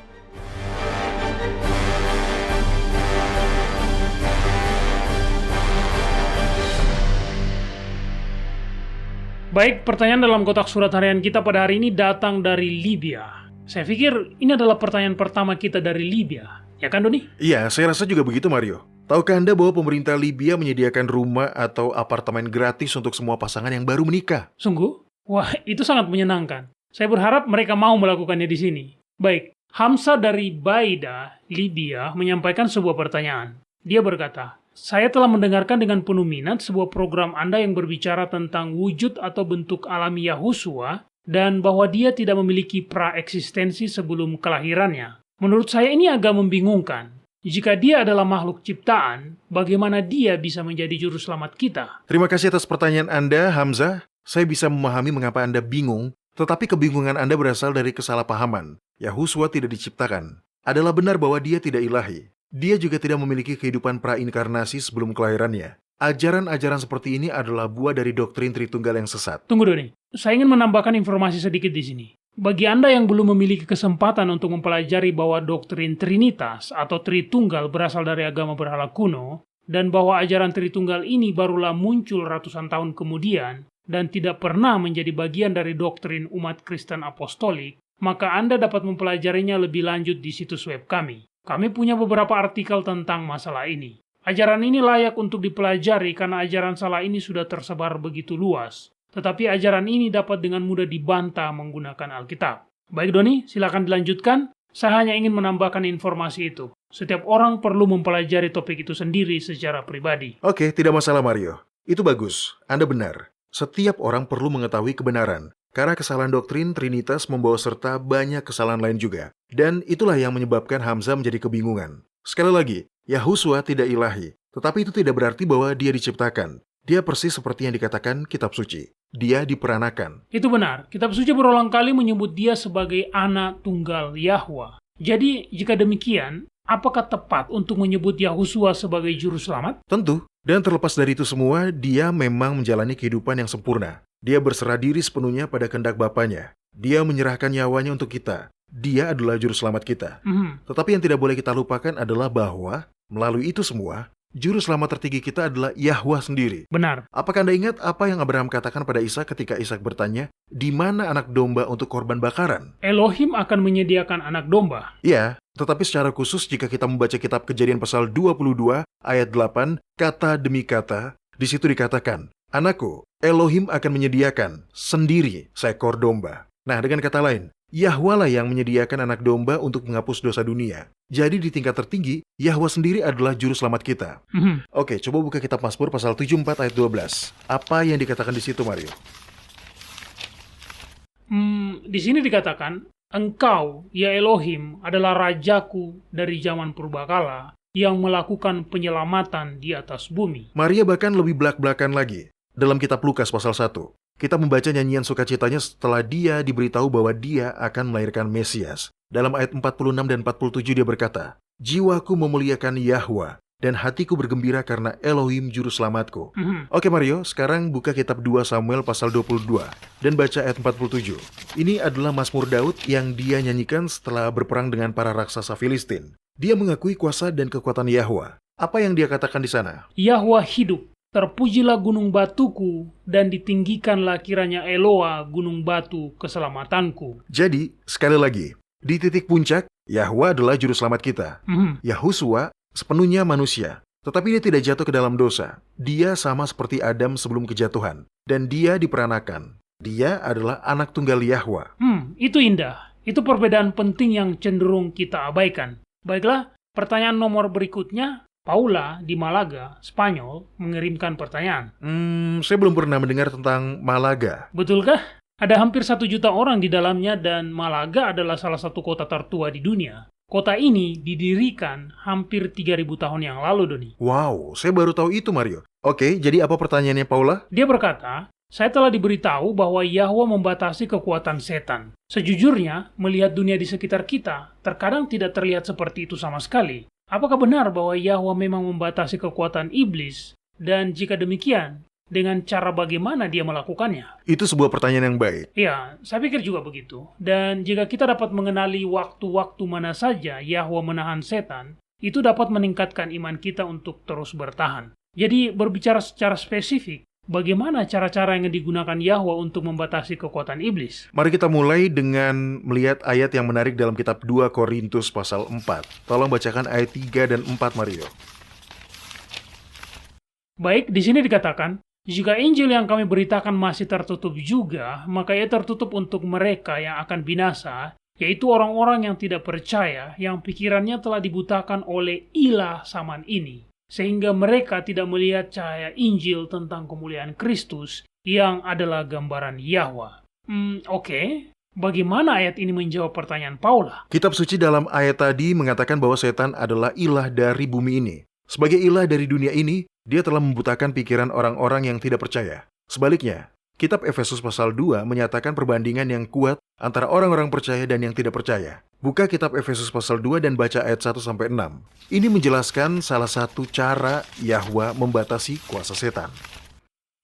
Baik, pertanyaan dalam kotak surat harian kita pada hari ini datang dari Libya. Saya pikir ini adalah pertanyaan pertama kita dari Libya. Ya kan, Doni?
Iya, saya rasa juga begitu, Mario. Tahukah Anda bahwa pemerintah Libya menyediakan rumah atau apartemen gratis untuk semua pasangan yang baru menikah?
Sungguh? Wah, itu sangat menyenangkan. Saya berharap mereka mau melakukannya di sini. Baik, Hamsa dari Baida, Libya, menyampaikan sebuah pertanyaan. Dia berkata, saya telah mendengarkan dengan penuh minat sebuah program Anda yang berbicara tentang wujud atau bentuk alami Yahusua dan bahwa dia tidak memiliki praeksistensi sebelum kelahirannya. Menurut saya ini agak membingungkan. Jika dia adalah makhluk ciptaan, bagaimana dia bisa menjadi juru selamat kita?
Terima kasih atas pertanyaan Anda, Hamzah. Saya bisa memahami mengapa Anda bingung, tetapi kebingungan Anda berasal dari kesalahpahaman. Yahusua tidak diciptakan. Adalah benar bahwa dia tidak ilahi. Dia juga tidak memiliki kehidupan prainkarnasi sebelum kelahirannya. Ajaran-ajaran seperti ini adalah buah dari doktrin Tritunggal yang sesat.
Tunggu, Doni. Saya ingin menambahkan informasi sedikit di sini. Bagi Anda yang belum memiliki kesempatan untuk mempelajari bahwa doktrin Trinitas atau Tritunggal berasal dari agama berhala kuno, dan bahwa ajaran Tritunggal ini barulah muncul ratusan tahun kemudian dan tidak pernah menjadi bagian dari doktrin umat Kristen Apostolik, maka Anda dapat mempelajarinya lebih lanjut di situs web kami. Kami punya beberapa artikel tentang masalah ini. Ajaran ini layak untuk dipelajari karena ajaran salah ini sudah tersebar begitu luas. Tetapi ajaran ini dapat dengan mudah dibantah menggunakan Alkitab. Baik Doni, silakan dilanjutkan. Saya hanya ingin menambahkan informasi itu. Setiap orang perlu mempelajari topik itu sendiri secara pribadi.
Oke, tidak masalah Mario. Itu bagus, Anda benar. Setiap orang perlu mengetahui kebenaran. Karena kesalahan doktrin Trinitas membawa serta banyak kesalahan lain juga. Dan itulah yang menyebabkan Hamzah menjadi kebingungan. Sekali lagi, Yahusua tidak ilahi. Tetapi itu tidak berarti bahwa dia diciptakan. Dia persis seperti yang dikatakan kitab suci. Dia diperanakan.
Itu benar. Kitab suci berulang kali menyebut dia sebagai anak tunggal Yahwa. Jadi, jika demikian, apakah tepat untuk menyebut Yahusua sebagai juru selamat?
Tentu. Dan terlepas dari itu semua, dia memang menjalani kehidupan yang sempurna. Dia berserah diri sepenuhnya pada kehendak Bapanya. Dia menyerahkan nyawanya untuk kita. Dia adalah juru selamat kita. Tetapi yang tidak boleh kita lupakan adalah bahwa melalui itu semua, juru selamat tertinggi kita adalah Yahwa sendiri.
Benar.
Apakah Anda ingat apa yang Abraham katakan pada Ishak ketika Ishak bertanya, di mana anak domba untuk korban bakaran?
Elohim akan menyediakan anak domba.
Ya, tetapi secara khusus jika kita membaca kitab Kejadian pasal 22 ayat 8, kata demi kata, di situ dikatakan, anakku, Elohim akan menyediakan sendiri seekor domba. Nah, dengan kata lain, Yahwa lah yang menyediakan anak domba untuk menghapus dosa dunia. Jadi di tingkat tertinggi, Yahwa sendiri adalah juru selamat kita. Oke, coba buka kitab Mazmur pasal 74 ayat 12. Apa yang dikatakan di situ, Mario?
Di sini dikatakan, Engkau, ya Elohim, adalah rajaku dari zaman purbakala yang melakukan penyelamatan di atas bumi.
Maria bahkan lebih belak-belakan lagi. Dalam kitab Lukas pasal 1, kita membaca nyanyian sukacitanya setelah dia diberitahu bahwa dia akan melahirkan Mesias. Dalam ayat 46 dan 47 dia berkata, jiwaku memuliakan Yahwa, dan hatiku bergembira karena Elohim juru selamatku. Oke Mario, sekarang buka kitab 2 Samuel pasal 22, dan baca ayat 47. Ini adalah Mazmur Daud yang dia nyanyikan setelah berperang dengan para raksasa Filistin. Dia mengakui kuasa dan kekuatan Yahwa. Apa yang dia katakan di sana?
Yahwa hidup. Terpujilah gunung batuku, dan ditinggikanlah kiranya Eloa gunung batu keselamatanku.
Jadi, sekali lagi, di titik puncak, Yahwa adalah juru selamat kita. Yahusua sepenuhnya manusia, tetapi dia tidak jatuh ke dalam dosa. Dia sama seperti Adam sebelum kejatuhan, dan dia diperanakan. Dia adalah anak tunggal Yahwa.
Itu indah. Itu perbedaan penting yang cenderung kita abaikan. Baiklah, pertanyaan nomor berikutnya. Paula di Malaga, Spanyol, mengirimkan pertanyaan.
Saya belum pernah mendengar tentang Malaga.
Betulkah? Ada hampir 1 juta orang di dalamnya dan Malaga adalah salah satu kota tertua di dunia. Kota ini didirikan hampir 3.000 tahun yang lalu, Doni.
Wow, saya baru tahu itu, Mario. Oke, jadi apa pertanyaannya, Paula?
Dia berkata, saya telah diberitahu bahwa Yahwa membatasi kekuatan setan. Sejujurnya, melihat dunia di sekitar kita, terkadang tidak terlihat seperti itu sama sekali. Apakah benar bahwa Yahwa memang membatasi kekuatan iblis? Dan jika demikian, dengan cara bagaimana dia melakukannya?
Itu sebuah pertanyaan yang baik.
Ya, saya pikir juga begitu. Dan jika kita dapat mengenali waktu-waktu mana saja Yahwa menahan setan, itu dapat meningkatkan iman kita untuk terus bertahan. Jadi, berbicara secara spesifik, bagaimana cara-cara yang digunakan Yahwa untuk membatasi kekuatan iblis?
Mari kita mulai dengan melihat ayat yang menarik dalam kitab 2 Korintus pasal 4. Tolong bacakan ayat 3 dan 4, Mario.
Baik, di sini dikatakan, jika Injil yang kami beritakan masih tertutup juga, maka ia tertutup untuk mereka yang akan binasa, yaitu orang-orang yang tidak percaya, yang pikirannya telah dibutakan oleh ilah zaman ini, sehingga mereka tidak melihat cahaya Injil tentang kemuliaan Kristus yang adalah gambaran Yahwa. Oke. Bagaimana ayat ini menjawab pertanyaan Paula?
Kitab suci dalam ayat tadi mengatakan bahwa setan adalah ilah dari bumi ini. Sebagai ilah dari dunia ini, dia telah membutakan pikiran orang-orang yang tidak percaya. Sebaliknya, kitab Efesus pasal 2 menyatakan perbandingan yang kuat antara orang-orang percaya dan yang tidak percaya. Buka kitab Efesus pasal 2 dan baca ayat 1-6. Ini menjelaskan salah satu cara Yahwa membatasi kuasa setan.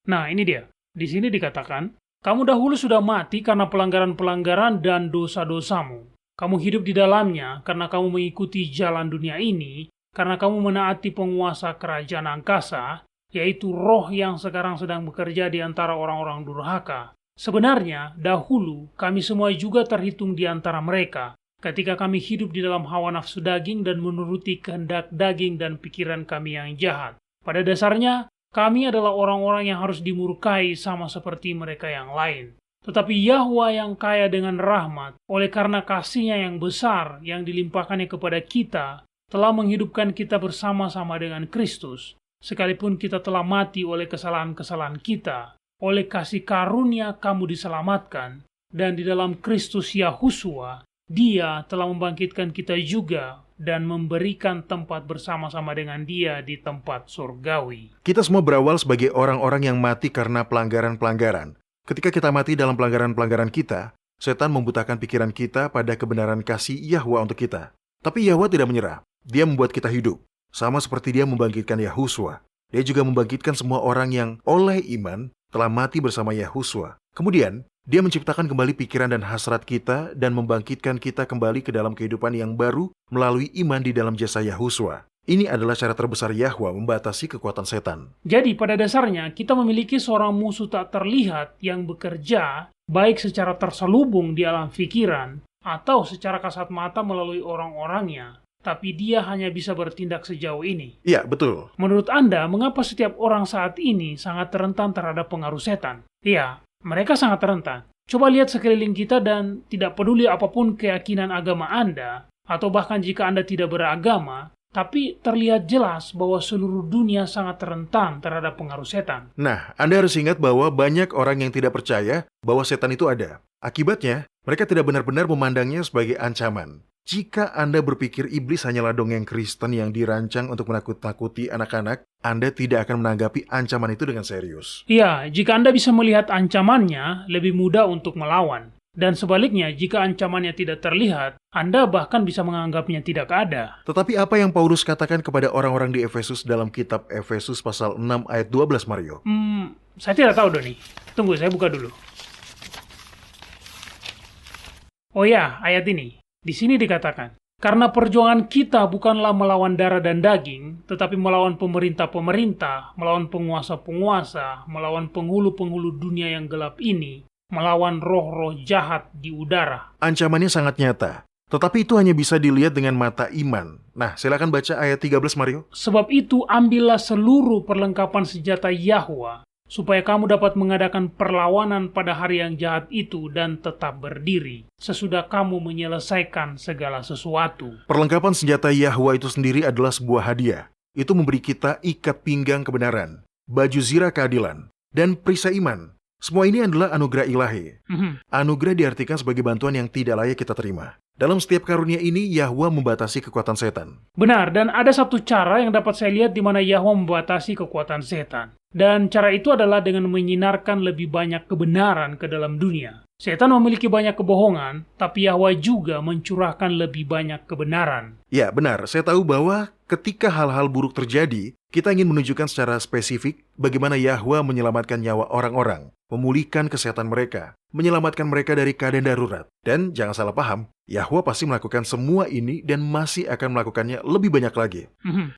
Nah, ini dia. Di sini dikatakan, Kamu dahulu sudah mati karena pelanggaran-pelanggaran dan dosa-dosamu. Kamu hidup di dalamnya karena kamu mengikuti jalan dunia ini, karena kamu menaati penguasa kerajaan angkasa, yaitu roh yang sekarang sedang bekerja di antara orang-orang durhaka. Sebenarnya, dahulu kami semua juga terhitung di antara mereka, ketika kami hidup di dalam hawa nafsu daging dan menuruti kehendak daging dan pikiran kami yang jahat. Pada dasarnya, kami adalah orang-orang yang harus dimurkai sama seperti mereka yang lain. Tetapi Yahwa yang kaya dengan rahmat, oleh karena kasih-Nya yang besar yang dilimpahkannya kepada kita, telah menghidupkan kita bersama-sama dengan Kristus, sekalipun kita telah mati oleh kesalahan-kesalahan kita. Oleh kasih karunia kamu diselamatkan, dan di dalam Kristus Yahusua, Dia telah membangkitkan kita juga dan memberikan tempat bersama-sama dengan Dia di tempat surgawi.
Kita semua berawal sebagai orang-orang yang mati karena pelanggaran-pelanggaran. Ketika kita mati dalam pelanggaran-pelanggaran kita, setan membutakan pikiran kita pada kebenaran kasih Yahwa untuk kita. Tapi Yahwa tidak menyerah. Dia membuat kita hidup. Sama seperti Dia membangkitkan Yahusua. Dia juga membangkitkan semua orang yang oleh iman telah mati bersama Yahusua. Kemudian, Dia menciptakan kembali pikiran dan hasrat kita dan membangkitkan kita kembali ke dalam kehidupan yang baru melalui iman di dalam jasa Yahusua. Ini adalah cara terbesar Yahwa membatasi kekuatan setan.
Jadi pada dasarnya kita memiliki seorang musuh tak terlihat yang bekerja baik secara terselubung di alam pikiran atau secara kasat mata melalui orang-orangnya. Tapi dia hanya bisa bertindak sejauh ini.
Iya, betul.
Menurut Anda, mengapa setiap orang saat ini sangat rentan terhadap pengaruh setan? Iya, mereka sangat rentan. Coba lihat sekeliling kita dan tidak peduli apapun keyakinan agama Anda, atau bahkan jika Anda tidak beragama, tapi terlihat jelas bahwa seluruh dunia sangat rentan terhadap pengaruh setan.
Nah, Anda harus ingat bahwa banyak orang yang tidak percaya bahwa setan itu ada. Akibatnya, mereka tidak benar-benar memandangnya sebagai ancaman. Jika Anda berpikir iblis hanyalah dongeng Kristen yang dirancang untuk menakut-nakuti anak-anak, Anda tidak akan menanggapi ancaman itu dengan serius.
Iya, jika Anda bisa melihat ancamannya, lebih mudah untuk melawan. Dan sebaliknya, jika ancamannya tidak terlihat, Anda bahkan bisa menganggapnya tidak ada.
Tetapi apa yang Paulus katakan kepada orang-orang di Efesus dalam kitab Efesus pasal 6 ayat 12, Mario?
Saya tidak tahu, Doni. Tunggu, saya buka dulu. Oh ya, ayat ini. Di sini dikatakan, karena perjuangan kita bukanlah melawan darah dan daging, tetapi melawan pemerintah-pemerintah, melawan penguasa-penguasa, melawan penghulu-penghulu dunia yang gelap ini, melawan roh-roh jahat di udara.
Ancamannya sangat nyata, tetapi itu hanya bisa dilihat dengan mata iman. Nah, silakan baca ayat 13, Mario.
Sebab itu ambillah seluruh perlengkapan senjata Yahwa, supaya kamu dapat mengadakan perlawanan pada hari yang jahat itu dan tetap berdiri, sesudah kamu menyelesaikan segala sesuatu.
Perlengkapan senjata Yahwa itu sendiri adalah sebuah hadiah. Itu memberi kita ikat pinggang kebenaran, baju zirah keadilan, dan perisai iman. Semua ini adalah anugerah ilahi. Anugerah diartikan sebagai bantuan yang tidak layak kita terima. Dalam setiap karunia ini, Yahwa membatasi kekuatan setan.
Benar, dan ada satu cara yang dapat saya lihat di mana Yahwa membatasi kekuatan setan. Dan cara itu adalah dengan menyinarkan lebih banyak kebenaran ke dalam dunia. Setan memiliki banyak kebohongan, tapi Yahwa juga mencurahkan lebih banyak kebenaran.
Ya, benar. Saya tahu bahwa ketika hal-hal buruk terjadi, kita ingin menunjukkan secara spesifik bagaimana Yahwa menyelamatkan nyawa orang-orang, memulihkan kesehatan mereka, menyelamatkan mereka dari keadaan darurat. Dan jangan salah paham, Yahwa pasti melakukan semua ini dan masih akan melakukannya lebih banyak lagi.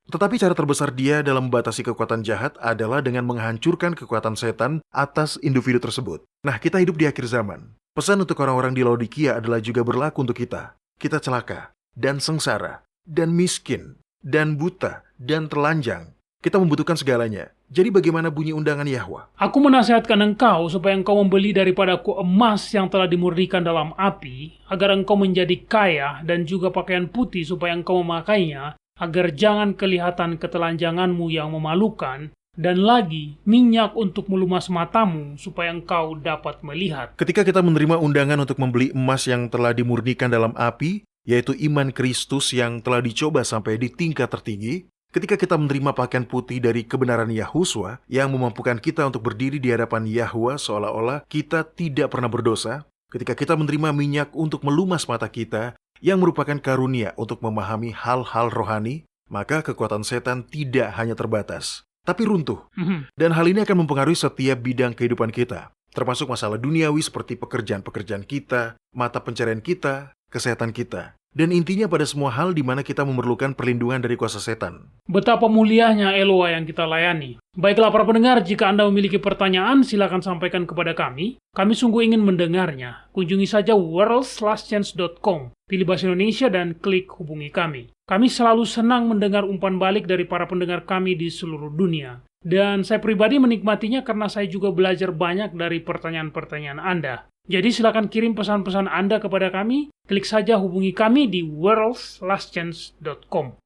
Tetapi cara terbesar Dia dalam membatasi kekuatan jahat adalah dengan menghancurkan kekuatan setan atas individu tersebut. Nah, kita hidup di akhir zaman. Pesan untuk orang-orang di Laodikia adalah juga berlaku untuk kita. Kita celaka, dan sengsara, dan miskin, dan buta, dan telanjang. Kita membutuhkan segalanya. Jadi bagaimana bunyi undangan Yahwa?
Aku menasihatkan engkau supaya engkau membeli daripadaku emas yang telah dimurnikan dalam api, agar engkau menjadi kaya, dan juga pakaian putih supaya engkau memakainya, agar jangan kelihatan ketelanjanganmu yang memalukan, dan lagi minyak untuk melumas matamu supaya engkau dapat melihat.
Ketika kita menerima undangan untuk membeli emas yang telah dimurnikan dalam api, yaitu iman Kristus yang telah dicoba sampai di tingkat tertinggi, ketika kita menerima pakaian putih dari kebenaran Yahusua yang memampukan kita untuk berdiri di hadapan Yahwa seolah-olah kita tidak pernah berdosa, ketika kita menerima minyak untuk melumas mata kita yang merupakan karunia untuk memahami hal-hal rohani, maka kekuatan setan tidak hanya terbatas, tapi runtuh. Dan hal ini akan mempengaruhi setiap bidang kehidupan kita. termasuk masalah duniawi seperti pekerjaan-pekerjaan kita, mata pencarian kita, kesehatan kita. Dan intinya pada semua hal di mana kita memerlukan perlindungan dari kuasa setan.
Betapa mulianya Eloa yang kita layani. Baiklah para pendengar, jika Anda memiliki pertanyaan, silakan sampaikan kepada kami. Kami sungguh ingin mendengarnya. Kunjungi saja worldslastchance.com, pilih bahasa Indonesia dan klik hubungi kami. Kami selalu senang mendengar umpan balik dari para pendengar kami di seluruh dunia. Dan saya pribadi menikmatinya karena saya juga belajar banyak dari pertanyaan-pertanyaan Anda. Jadi silakan kirim pesan-pesan Anda kepada kami, klik saja hubungi kami di worldslastchance.com.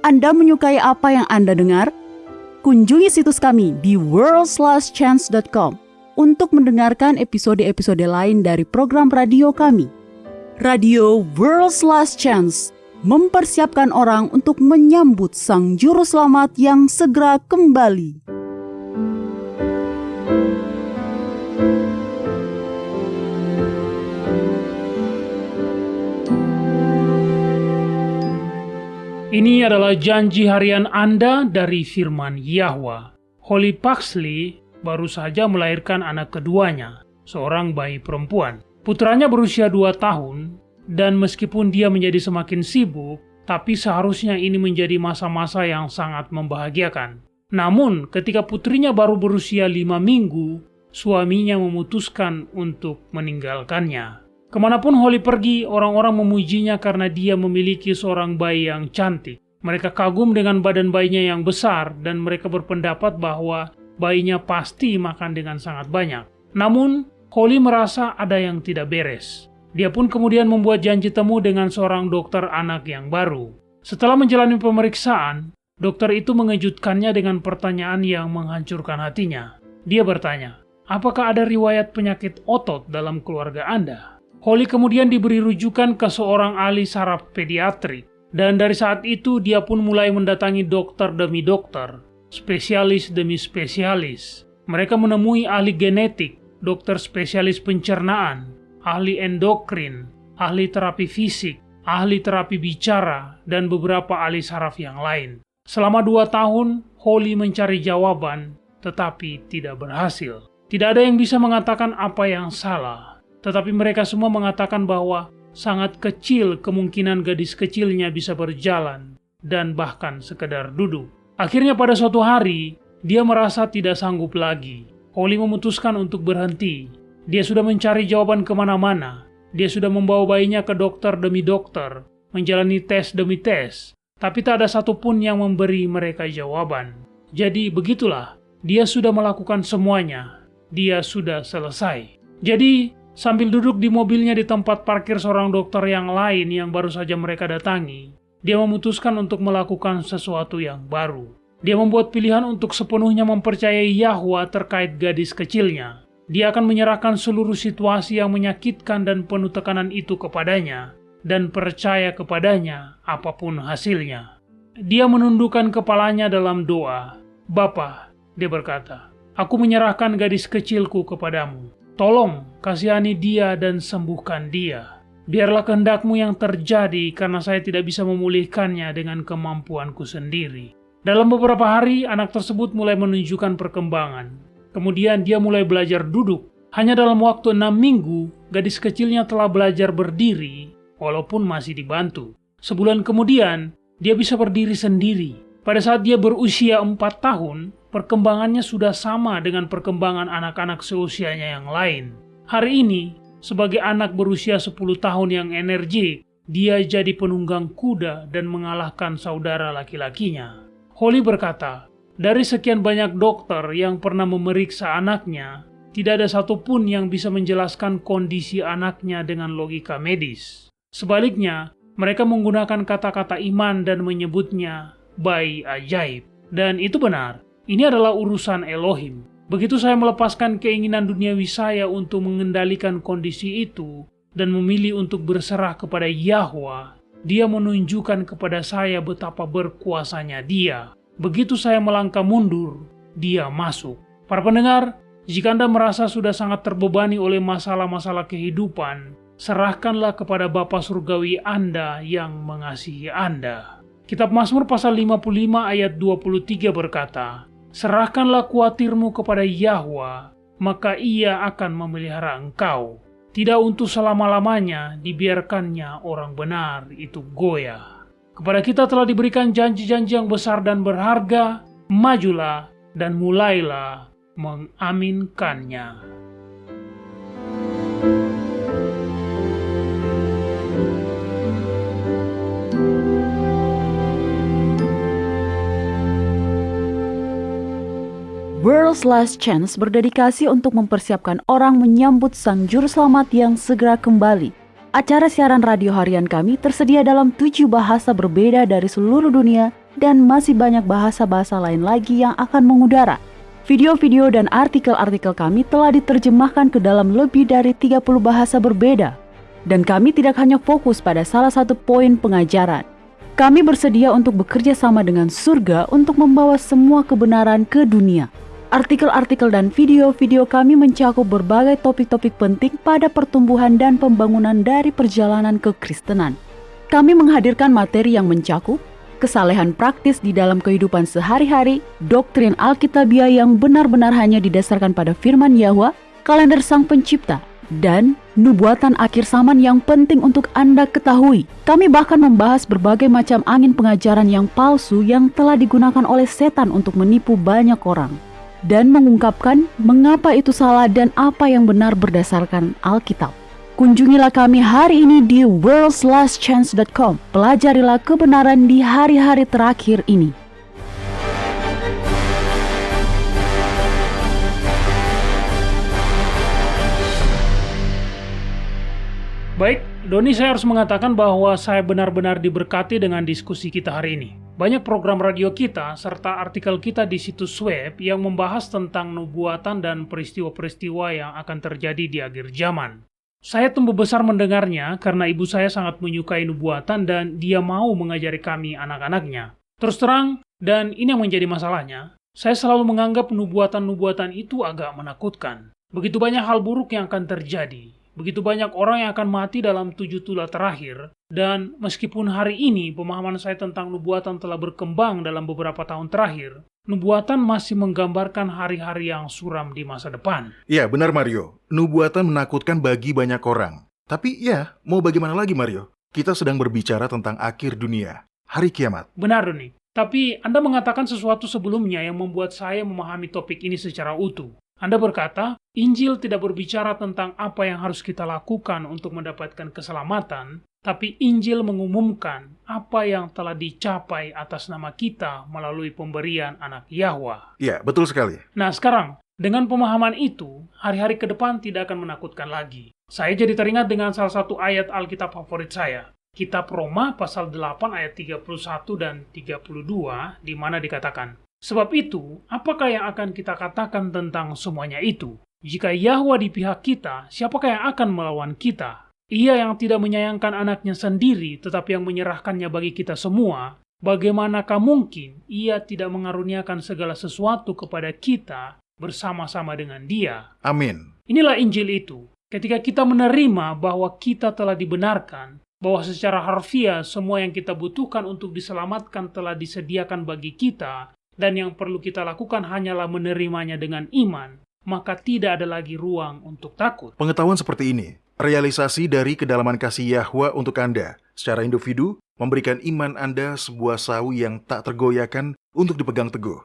Anda menyukai apa yang Anda dengar? Kunjungi situs kami di worldslastchance.com untuk mendengarkan episode-episode lain dari program radio kami. Radio World's Last Chance mempersiapkan orang untuk menyambut Sang Juru Selamat yang segera kembali.
Ini adalah janji harian Anda dari firman Yahwa. Holly Paxley baru saja melahirkan anak keduanya, seorang bayi perempuan. Putranya berusia 2 tahun, dan meskipun dia menjadi semakin sibuk, tapi seharusnya ini menjadi masa-masa yang sangat membahagiakan. Namun, ketika putrinya baru berusia 5 minggu, suaminya memutuskan untuk meninggalkannya. Kemanapun Holly pergi, orang-orang memujinya karena dia memiliki seorang bayi yang cantik. Mereka kagum dengan badan bayinya yang besar dan mereka berpendapat bahwa bayinya pasti makan dengan sangat banyak. Namun, Holly merasa ada yang tidak beres. Dia pun kemudian membuat janji temu dengan seorang dokter anak yang baru. Setelah menjalani pemeriksaan, dokter itu mengejutkannya dengan pertanyaan yang menghancurkan hatinya. Dia bertanya, "Apakah ada riwayat penyakit otot dalam keluarga Anda?" Holly kemudian diberi rujukan ke seorang ahli saraf pediatrik, dan dari saat itu dia pun mulai mendatangi dokter demi dokter, spesialis demi spesialis. Mereka menemui ahli genetik, dokter spesialis pencernaan, ahli endokrin, ahli terapi fisik, ahli terapi bicara, dan beberapa ahli saraf yang lain. Selama 2 tahun, Holly mencari jawaban, tetapi tidak berhasil. Tidak ada yang bisa mengatakan apa yang salah. Tetapi mereka semua mengatakan bahwa sangat kecil kemungkinan gadis kecilnya bisa berjalan dan bahkan sekedar duduk. Akhirnya pada suatu hari, dia merasa tidak sanggup lagi. Holly memutuskan untuk berhenti. Dia sudah mencari jawaban kemana-mana. Dia sudah membawa bayinya ke dokter demi dokter, menjalani tes demi tes, tapi tak ada satupun yang memberi mereka jawaban. Jadi begitulah, dia sudah melakukan semuanya. Dia sudah selesai. Jadi, sambil duduk di mobilnya di tempat parkir seorang dokter yang lain yang baru saja mereka datangi, dia memutuskan untuk melakukan sesuatu yang baru. Dia membuat pilihan untuk sepenuhnya mempercayai Yahwa terkait gadis kecilnya. Dia akan menyerahkan seluruh situasi yang menyakitkan dan penuh tekanan itu kepadanya, dan percaya kepadanya apapun hasilnya. Dia menundukkan kepalanya dalam doa. "Bapa," dia berkata, "aku menyerahkan gadis kecilku kepadamu. Tolong kasihani dia dan sembuhkan dia. Biarlah kehendak-Mu yang terjadi karena saya tidak bisa memulihkannya dengan kemampuanku sendiri." Dalam beberapa hari, anak tersebut mulai menunjukkan perkembangan. Kemudian dia mulai belajar duduk. Hanya dalam waktu 6 minggu, gadis kecilnya telah belajar berdiri, walaupun masih dibantu. Sebulan kemudian, dia bisa berdiri sendiri. Pada saat dia berusia 4 tahun, perkembangannya sudah sama dengan perkembangan anak-anak seusianya yang lain. Hari ini, sebagai anak berusia 10 tahun yang energik, dia jadi penunggang kuda dan mengalahkan saudara laki-lakinya. Holly berkata, "Dari sekian banyak dokter yang pernah memeriksa anaknya, tidak ada satupun yang bisa menjelaskan kondisi anaknya dengan logika medis. Sebaliknya, mereka menggunakan kata-kata iman dan menyebutnya bayi ajaib." Dan itu benar. Ini adalah urusan Elohim. Begitu saya melepaskan keinginan duniawi saya untuk mengendalikan kondisi itu dan memilih untuk berserah kepada Yahwa, Dia menunjukkan kepada saya betapa berkuasanya Dia. Begitu saya melangkah mundur, Dia masuk. Para pendengar, jika Anda merasa sudah sangat terbebani oleh masalah-masalah kehidupan, serahkanlah kepada Bapa Surgawi Anda yang mengasihi Anda. Kitab Mazmur pasal 55 ayat 23 berkata, serahkanlah khawatirmu kepada Yahwa, maka Ia akan memelihara engkau. Tidak untuk selama-lamanya dibiarkannya orang benar itu goyah. Kepada kita telah diberikan janji-janji yang besar dan berharga, majulah dan mulailah mengaminkannya.
World's Last Chance berdedikasi untuk mempersiapkan orang menyambut Sang Juru Selamat yang segera kembali. Acara siaran radio harian kami tersedia dalam 7 bahasa berbeda dari seluruh dunia dan masih banyak bahasa-bahasa lain lagi yang akan mengudara. Video-video dan artikel-artikel kami telah diterjemahkan ke dalam lebih dari 30 bahasa berbeda. Dan kami tidak hanya fokus pada salah satu poin pengajaran. Kami bersedia untuk bekerja sama dengan surga untuk membawa semua kebenaran ke dunia. Artikel-artikel dan video-video kami mencakup berbagai topik-topik penting pada pertumbuhan dan pembangunan dari perjalanan kekristenan. Kami menghadirkan materi yang mencakup kesalehan praktis di dalam kehidupan sehari-hari, doktrin Alkitabiah yang benar-benar hanya didasarkan pada firman Yahwa, kalender Sang Pencipta, dan nubuatan akhir zaman yang penting untuk Anda ketahui. Kami bahkan membahas berbagai macam angin pengajaran yang palsu yang telah digunakan oleh setan untuk menipu banyak orang, dan mengungkapkan mengapa itu salah dan apa yang benar berdasarkan Alkitab. Kunjungilah kami hari ini di worldslastchance.com. Pelajarilah kebenaran di hari-hari terakhir ini.
Baik, Doni, saya harus mengatakan bahwa saya benar-benar diberkati dengan diskusi kita hari ini. Banyak program radio kita serta artikel kita di situs web yang membahas tentang nubuatan dan peristiwa-peristiwa yang akan terjadi di akhir zaman. Saya tumbuh besar mendengarnya karena ibu saya sangat menyukai nubuatan dan dia mau mengajari kami anak-anaknya. Terus terang, dan ini yang menjadi masalahnya, saya selalu menganggap nubuatan-nubuatan itu agak menakutkan. Begitu banyak hal buruk yang akan terjadi. Begitu banyak orang yang akan mati dalam 7 tula terakhir, dan meskipun hari ini pemahaman saya tentang nubuatan telah berkembang dalam beberapa tahun terakhir, nubuatan masih menggambarkan hari-hari yang suram di masa depan.
Ya, benar Mario. Nubuatan menakutkan bagi banyak orang. Tapi ya, mau bagaimana lagi Mario? Kita sedang berbicara tentang akhir dunia, hari kiamat.
Benar, Doni. Tapi Anda mengatakan sesuatu sebelumnya yang membuat saya memahami topik ini secara utuh. Anda berkata, Injil tidak berbicara tentang apa yang harus kita lakukan untuk mendapatkan keselamatan, tapi Injil mengumumkan apa yang telah dicapai atas nama kita melalui pemberian anak Yahwa.
Ya, betul sekali.
Nah sekarang, dengan pemahaman itu, hari-hari ke depan tidak akan menakutkan lagi. Saya jadi teringat dengan salah satu ayat Alkitab favorit saya. Kitab Roma pasal 8 ayat 31 dan 32, di mana dikatakan, sebab itu, apakah yang akan kita katakan tentang semuanya itu? Jika Yahwa di pihak kita, siapakah yang akan melawan kita? Ia yang tidak menyayangkan anaknya sendiri, tetapi yang menyerahkannya bagi kita semua, bagaimanakah mungkin ia tidak mengaruniakan segala sesuatu kepada kita bersama-sama dengan Dia?
Amin.
Inilah Injil itu. Ketika kita menerima bahwa kita telah dibenarkan, bahwa secara harfiah semua yang kita butuhkan untuk diselamatkan telah disediakan bagi kita, dan yang perlu kita lakukan hanyalah menerimanya dengan iman, maka tidak ada lagi ruang untuk takut.
Pengetahuan seperti ini, realisasi dari kedalaman kasih Yahwa untuk Anda, secara individu, memberikan iman Anda sebuah sawi yang tak tergoyahkan untuk dipegang teguh.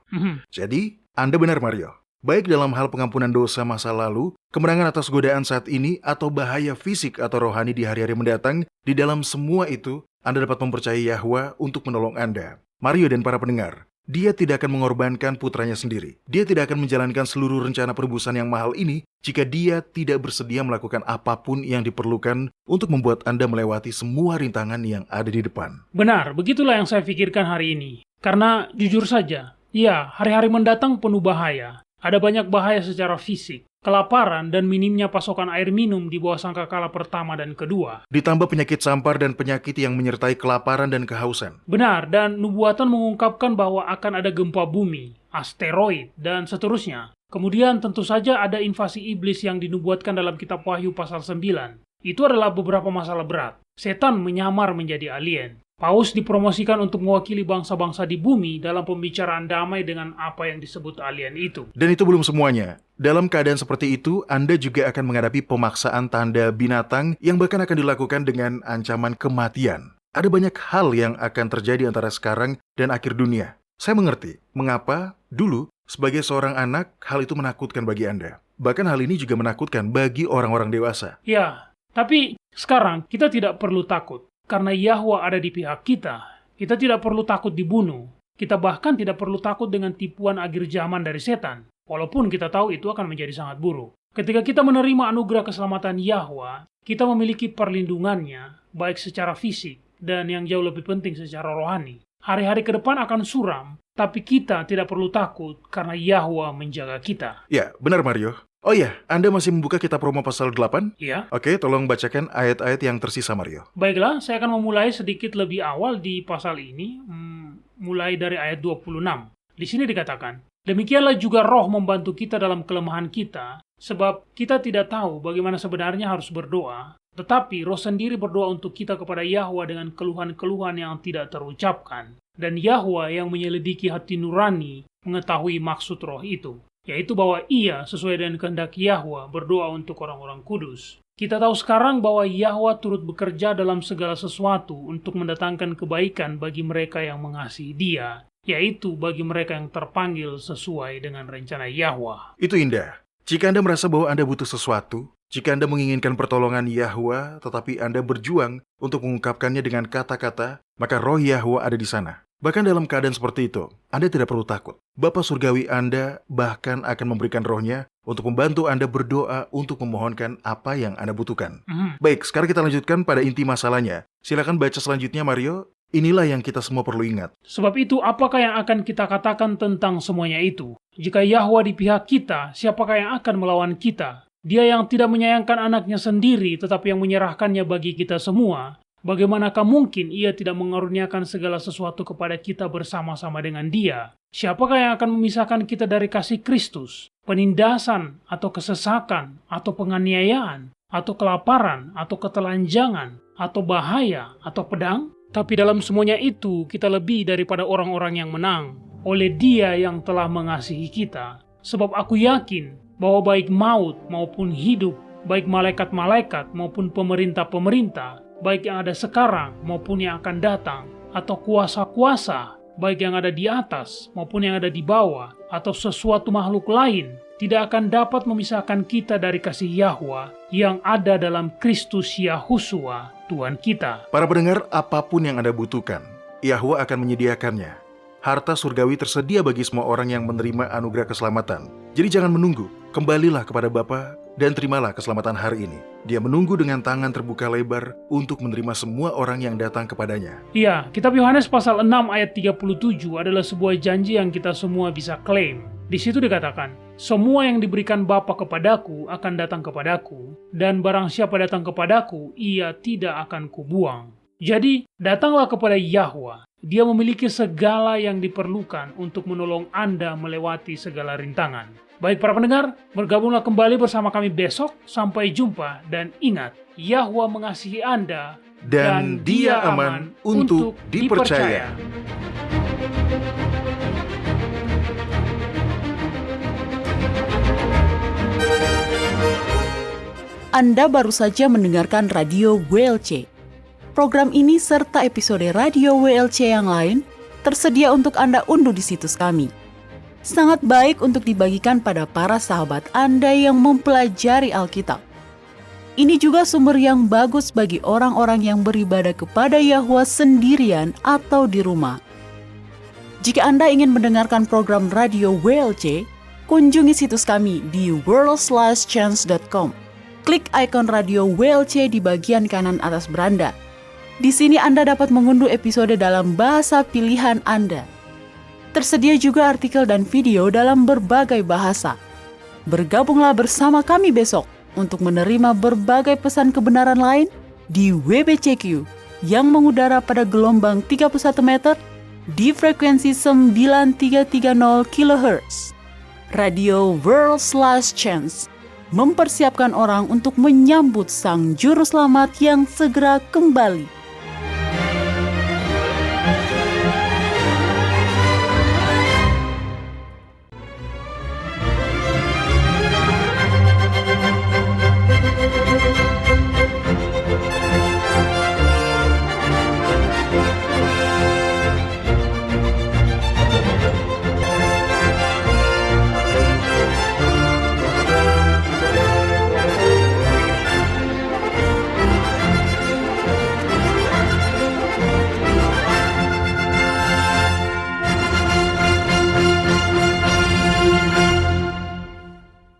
Jadi, Anda benar Mario. Baik dalam hal pengampunan dosa masa lalu, kemenangan atas godaan saat ini, atau bahaya fisik atau rohani di hari-hari mendatang, di dalam semua itu, Anda dapat mempercayai Yahwa untuk menolong Anda. Mario dan para pendengar, Dia tidak akan mengorbankan putranya sendiri. Dia tidak akan menjalankan seluruh rencana penebusan yang mahal ini jika Dia tidak bersedia melakukan apapun yang diperlukan untuk membuat Anda melewati semua rintangan yang ada di depan.
Benar, begitulah yang saya pikirkan hari ini. Karena jujur saja, ya, hari-hari mendatang penuh bahaya. Ada banyak bahaya secara fisik, kelaparan, dan minimnya pasokan air minum di bawah sangkakala pertama dan kedua.
Ditambah penyakit sampar dan penyakit yang menyertai kelaparan dan kehausan.
Benar, dan nubuatan mengungkapkan bahwa akan ada gempa bumi, asteroid, dan seterusnya. Kemudian tentu saja ada invasi iblis yang dinubuatkan dalam kitab Wahyu pasal 9. Itu adalah beberapa masalah berat. Setan menyamar menjadi alien. Paus dipromosikan untuk mewakili bangsa-bangsa di bumi dalam pembicaraan damai dengan apa yang disebut alien itu.
Dan itu belum semuanya. Dalam keadaan seperti itu, Anda juga akan menghadapi pemaksaan tanda binatang yang bahkan akan dilakukan dengan ancaman kematian. Ada banyak hal yang akan terjadi antara sekarang dan akhir dunia. Saya mengerti mengapa dulu sebagai seorang anak hal itu menakutkan bagi Anda. Bahkan hal ini juga menakutkan bagi orang-orang dewasa.
Ya, tapi sekarang kita tidak perlu takut. Karena Yahwa ada di pihak kita. Kita tidak perlu takut dibunuh. Kita bahkan tidak perlu takut dengan tipuan akhir zaman dari setan. Walaupun kita tahu itu akan menjadi sangat buruk. Ketika kita menerima anugerah keselamatan Yahwa, kita memiliki perlindungannya, baik secara fisik dan yang jauh lebih penting secara rohani. Hari-hari ke depan akan suram, tapi kita tidak perlu takut karena Yahwa menjaga kita.
Ya, benar Mario. Oh iya, Anda masih membuka kitab Roma pasal 8?
Ya.
Oke, tolong bacakan ayat-ayat yang tersisa Mario.
Baiklah, saya akan memulai sedikit lebih awal di pasal ini, mulai dari ayat 26. Di sini dikatakan, demikianlah juga Roh membantu kita dalam kelemahan kita, sebab kita tidak tahu bagaimana sebenarnya harus berdoa, tetapi Roh sendiri berdoa untuk kita kepada Yahwa dengan keluhan-keluhan yang tidak terucapkan. Dan Yahwa yang menyelidiki hati nurani mengetahui maksud Roh itu, yaitu bahwa ia sesuai dengan kehendak Yahwa berdoa untuk orang-orang kudus. Kita tahu sekarang bahwa Yahwa turut bekerja dalam segala sesuatu untuk mendatangkan kebaikan bagi mereka yang mengasihi Dia, yaitu bagi mereka yang terpanggil sesuai dengan rencana Yahwa.
Itu indah. Jika Anda merasa bahwa Anda butuh sesuatu, jika Anda menginginkan pertolongan Yahwa, tetapi Anda berjuang untuk mengungkapkannya dengan kata-kata, maka Roh Yahwa ada di sana. Bahkan dalam keadaan seperti itu, Anda tidak perlu takut. Bapa Surgawi Anda bahkan akan memberikan Roh-Nya untuk membantu Anda berdoa untuk memohonkan apa yang Anda butuhkan. Baik, sekarang kita lanjutkan pada inti masalahnya. Silakan baca selanjutnya, Mario. Inilah yang kita semua perlu ingat.
Sebab itu, apakah yang akan kita katakan tentang semuanya itu? Jika Yahwa di pihak kita, siapakah yang akan melawan kita? Dia yang tidak menyayangkan anaknya sendiri, tetapi yang menyerahkannya bagi kita semua. Bagaimanakah mungkin ia tidak mengaruniakan segala sesuatu kepada kita bersama-sama dengan Dia? Siapakah yang akan memisahkan kita dari kasih Kristus? Penindasan, atau kesesakan, atau penganiayaan, atau kelaparan, atau ketelanjangan, atau bahaya, atau pedang? Tapi dalam semuanya itu, kita lebih daripada orang-orang yang menang, oleh Dia yang telah mengasihi kita. Sebab aku yakin bahwa baik maut maupun hidup, baik malaikat-malaikat maupun pemerintah-pemerintah, baik yang ada sekarang maupun yang akan datang, atau kuasa-kuasa, baik yang ada di atas maupun yang ada di bawah, atau sesuatu makhluk lain, tidak akan dapat memisahkan kita dari kasih Yahwa yang ada dalam Kristus Yahusua, Tuhan kita.
Para pendengar, apapun yang Anda butuhkan, Yahwa akan menyediakannya. Harta surgawi tersedia bagi semua orang yang menerima anugerah keselamatan. Jadi jangan menunggu, kembalilah kepada Bapa dan terimalah keselamatan hari ini. Dia menunggu dengan tangan terbuka lebar untuk menerima semua orang yang datang kepadanya.
Iya, kitab Yohanes pasal 6 ayat 37 adalah sebuah janji yang kita semua bisa klaim. Di situ dikatakan, semua yang diberikan Bapa kepadaku akan datang kepadaku, dan barang siapa datang kepadaku, ia tidak akan kubuang. Jadi, datanglah kepada Yahwa. Dia memiliki segala yang diperlukan untuk menolong Anda melewati segala rintangan. Baik para pendengar, bergabunglah kembali bersama kami besok. Sampai jumpa, dan ingat, Yahwa mengasihi Anda,
Dan Dia aman untuk dipercaya.
Anda baru saja mendengarkan Radio WLC. Program ini serta episode Radio WLC yang lain tersedia untuk Anda unduh di situs kami. Sangat baik untuk dibagikan pada para sahabat Anda yang mempelajari Alkitab. Ini juga sumber yang bagus bagi orang-orang yang beribadah kepada Yahwa sendirian atau di rumah. Jika Anda ingin mendengarkan program Radio WLC, kunjungi situs kami di worldslastchance.com. Klik ikon Radio WLC di bagian kanan atas beranda. Di sini Anda dapat mengunduh episode dalam bahasa pilihan Anda. Tersedia juga artikel dan video dalam berbagai bahasa. Bergabunglah bersama kami besok untuk menerima berbagai pesan kebenaran lain di WBCQ yang mengudara pada gelombang 31 meter di frekuensi 9330 kHz. Radio World's Last Chance mempersiapkan orang untuk menyambut Sang Juru Selamat yang segera kembali.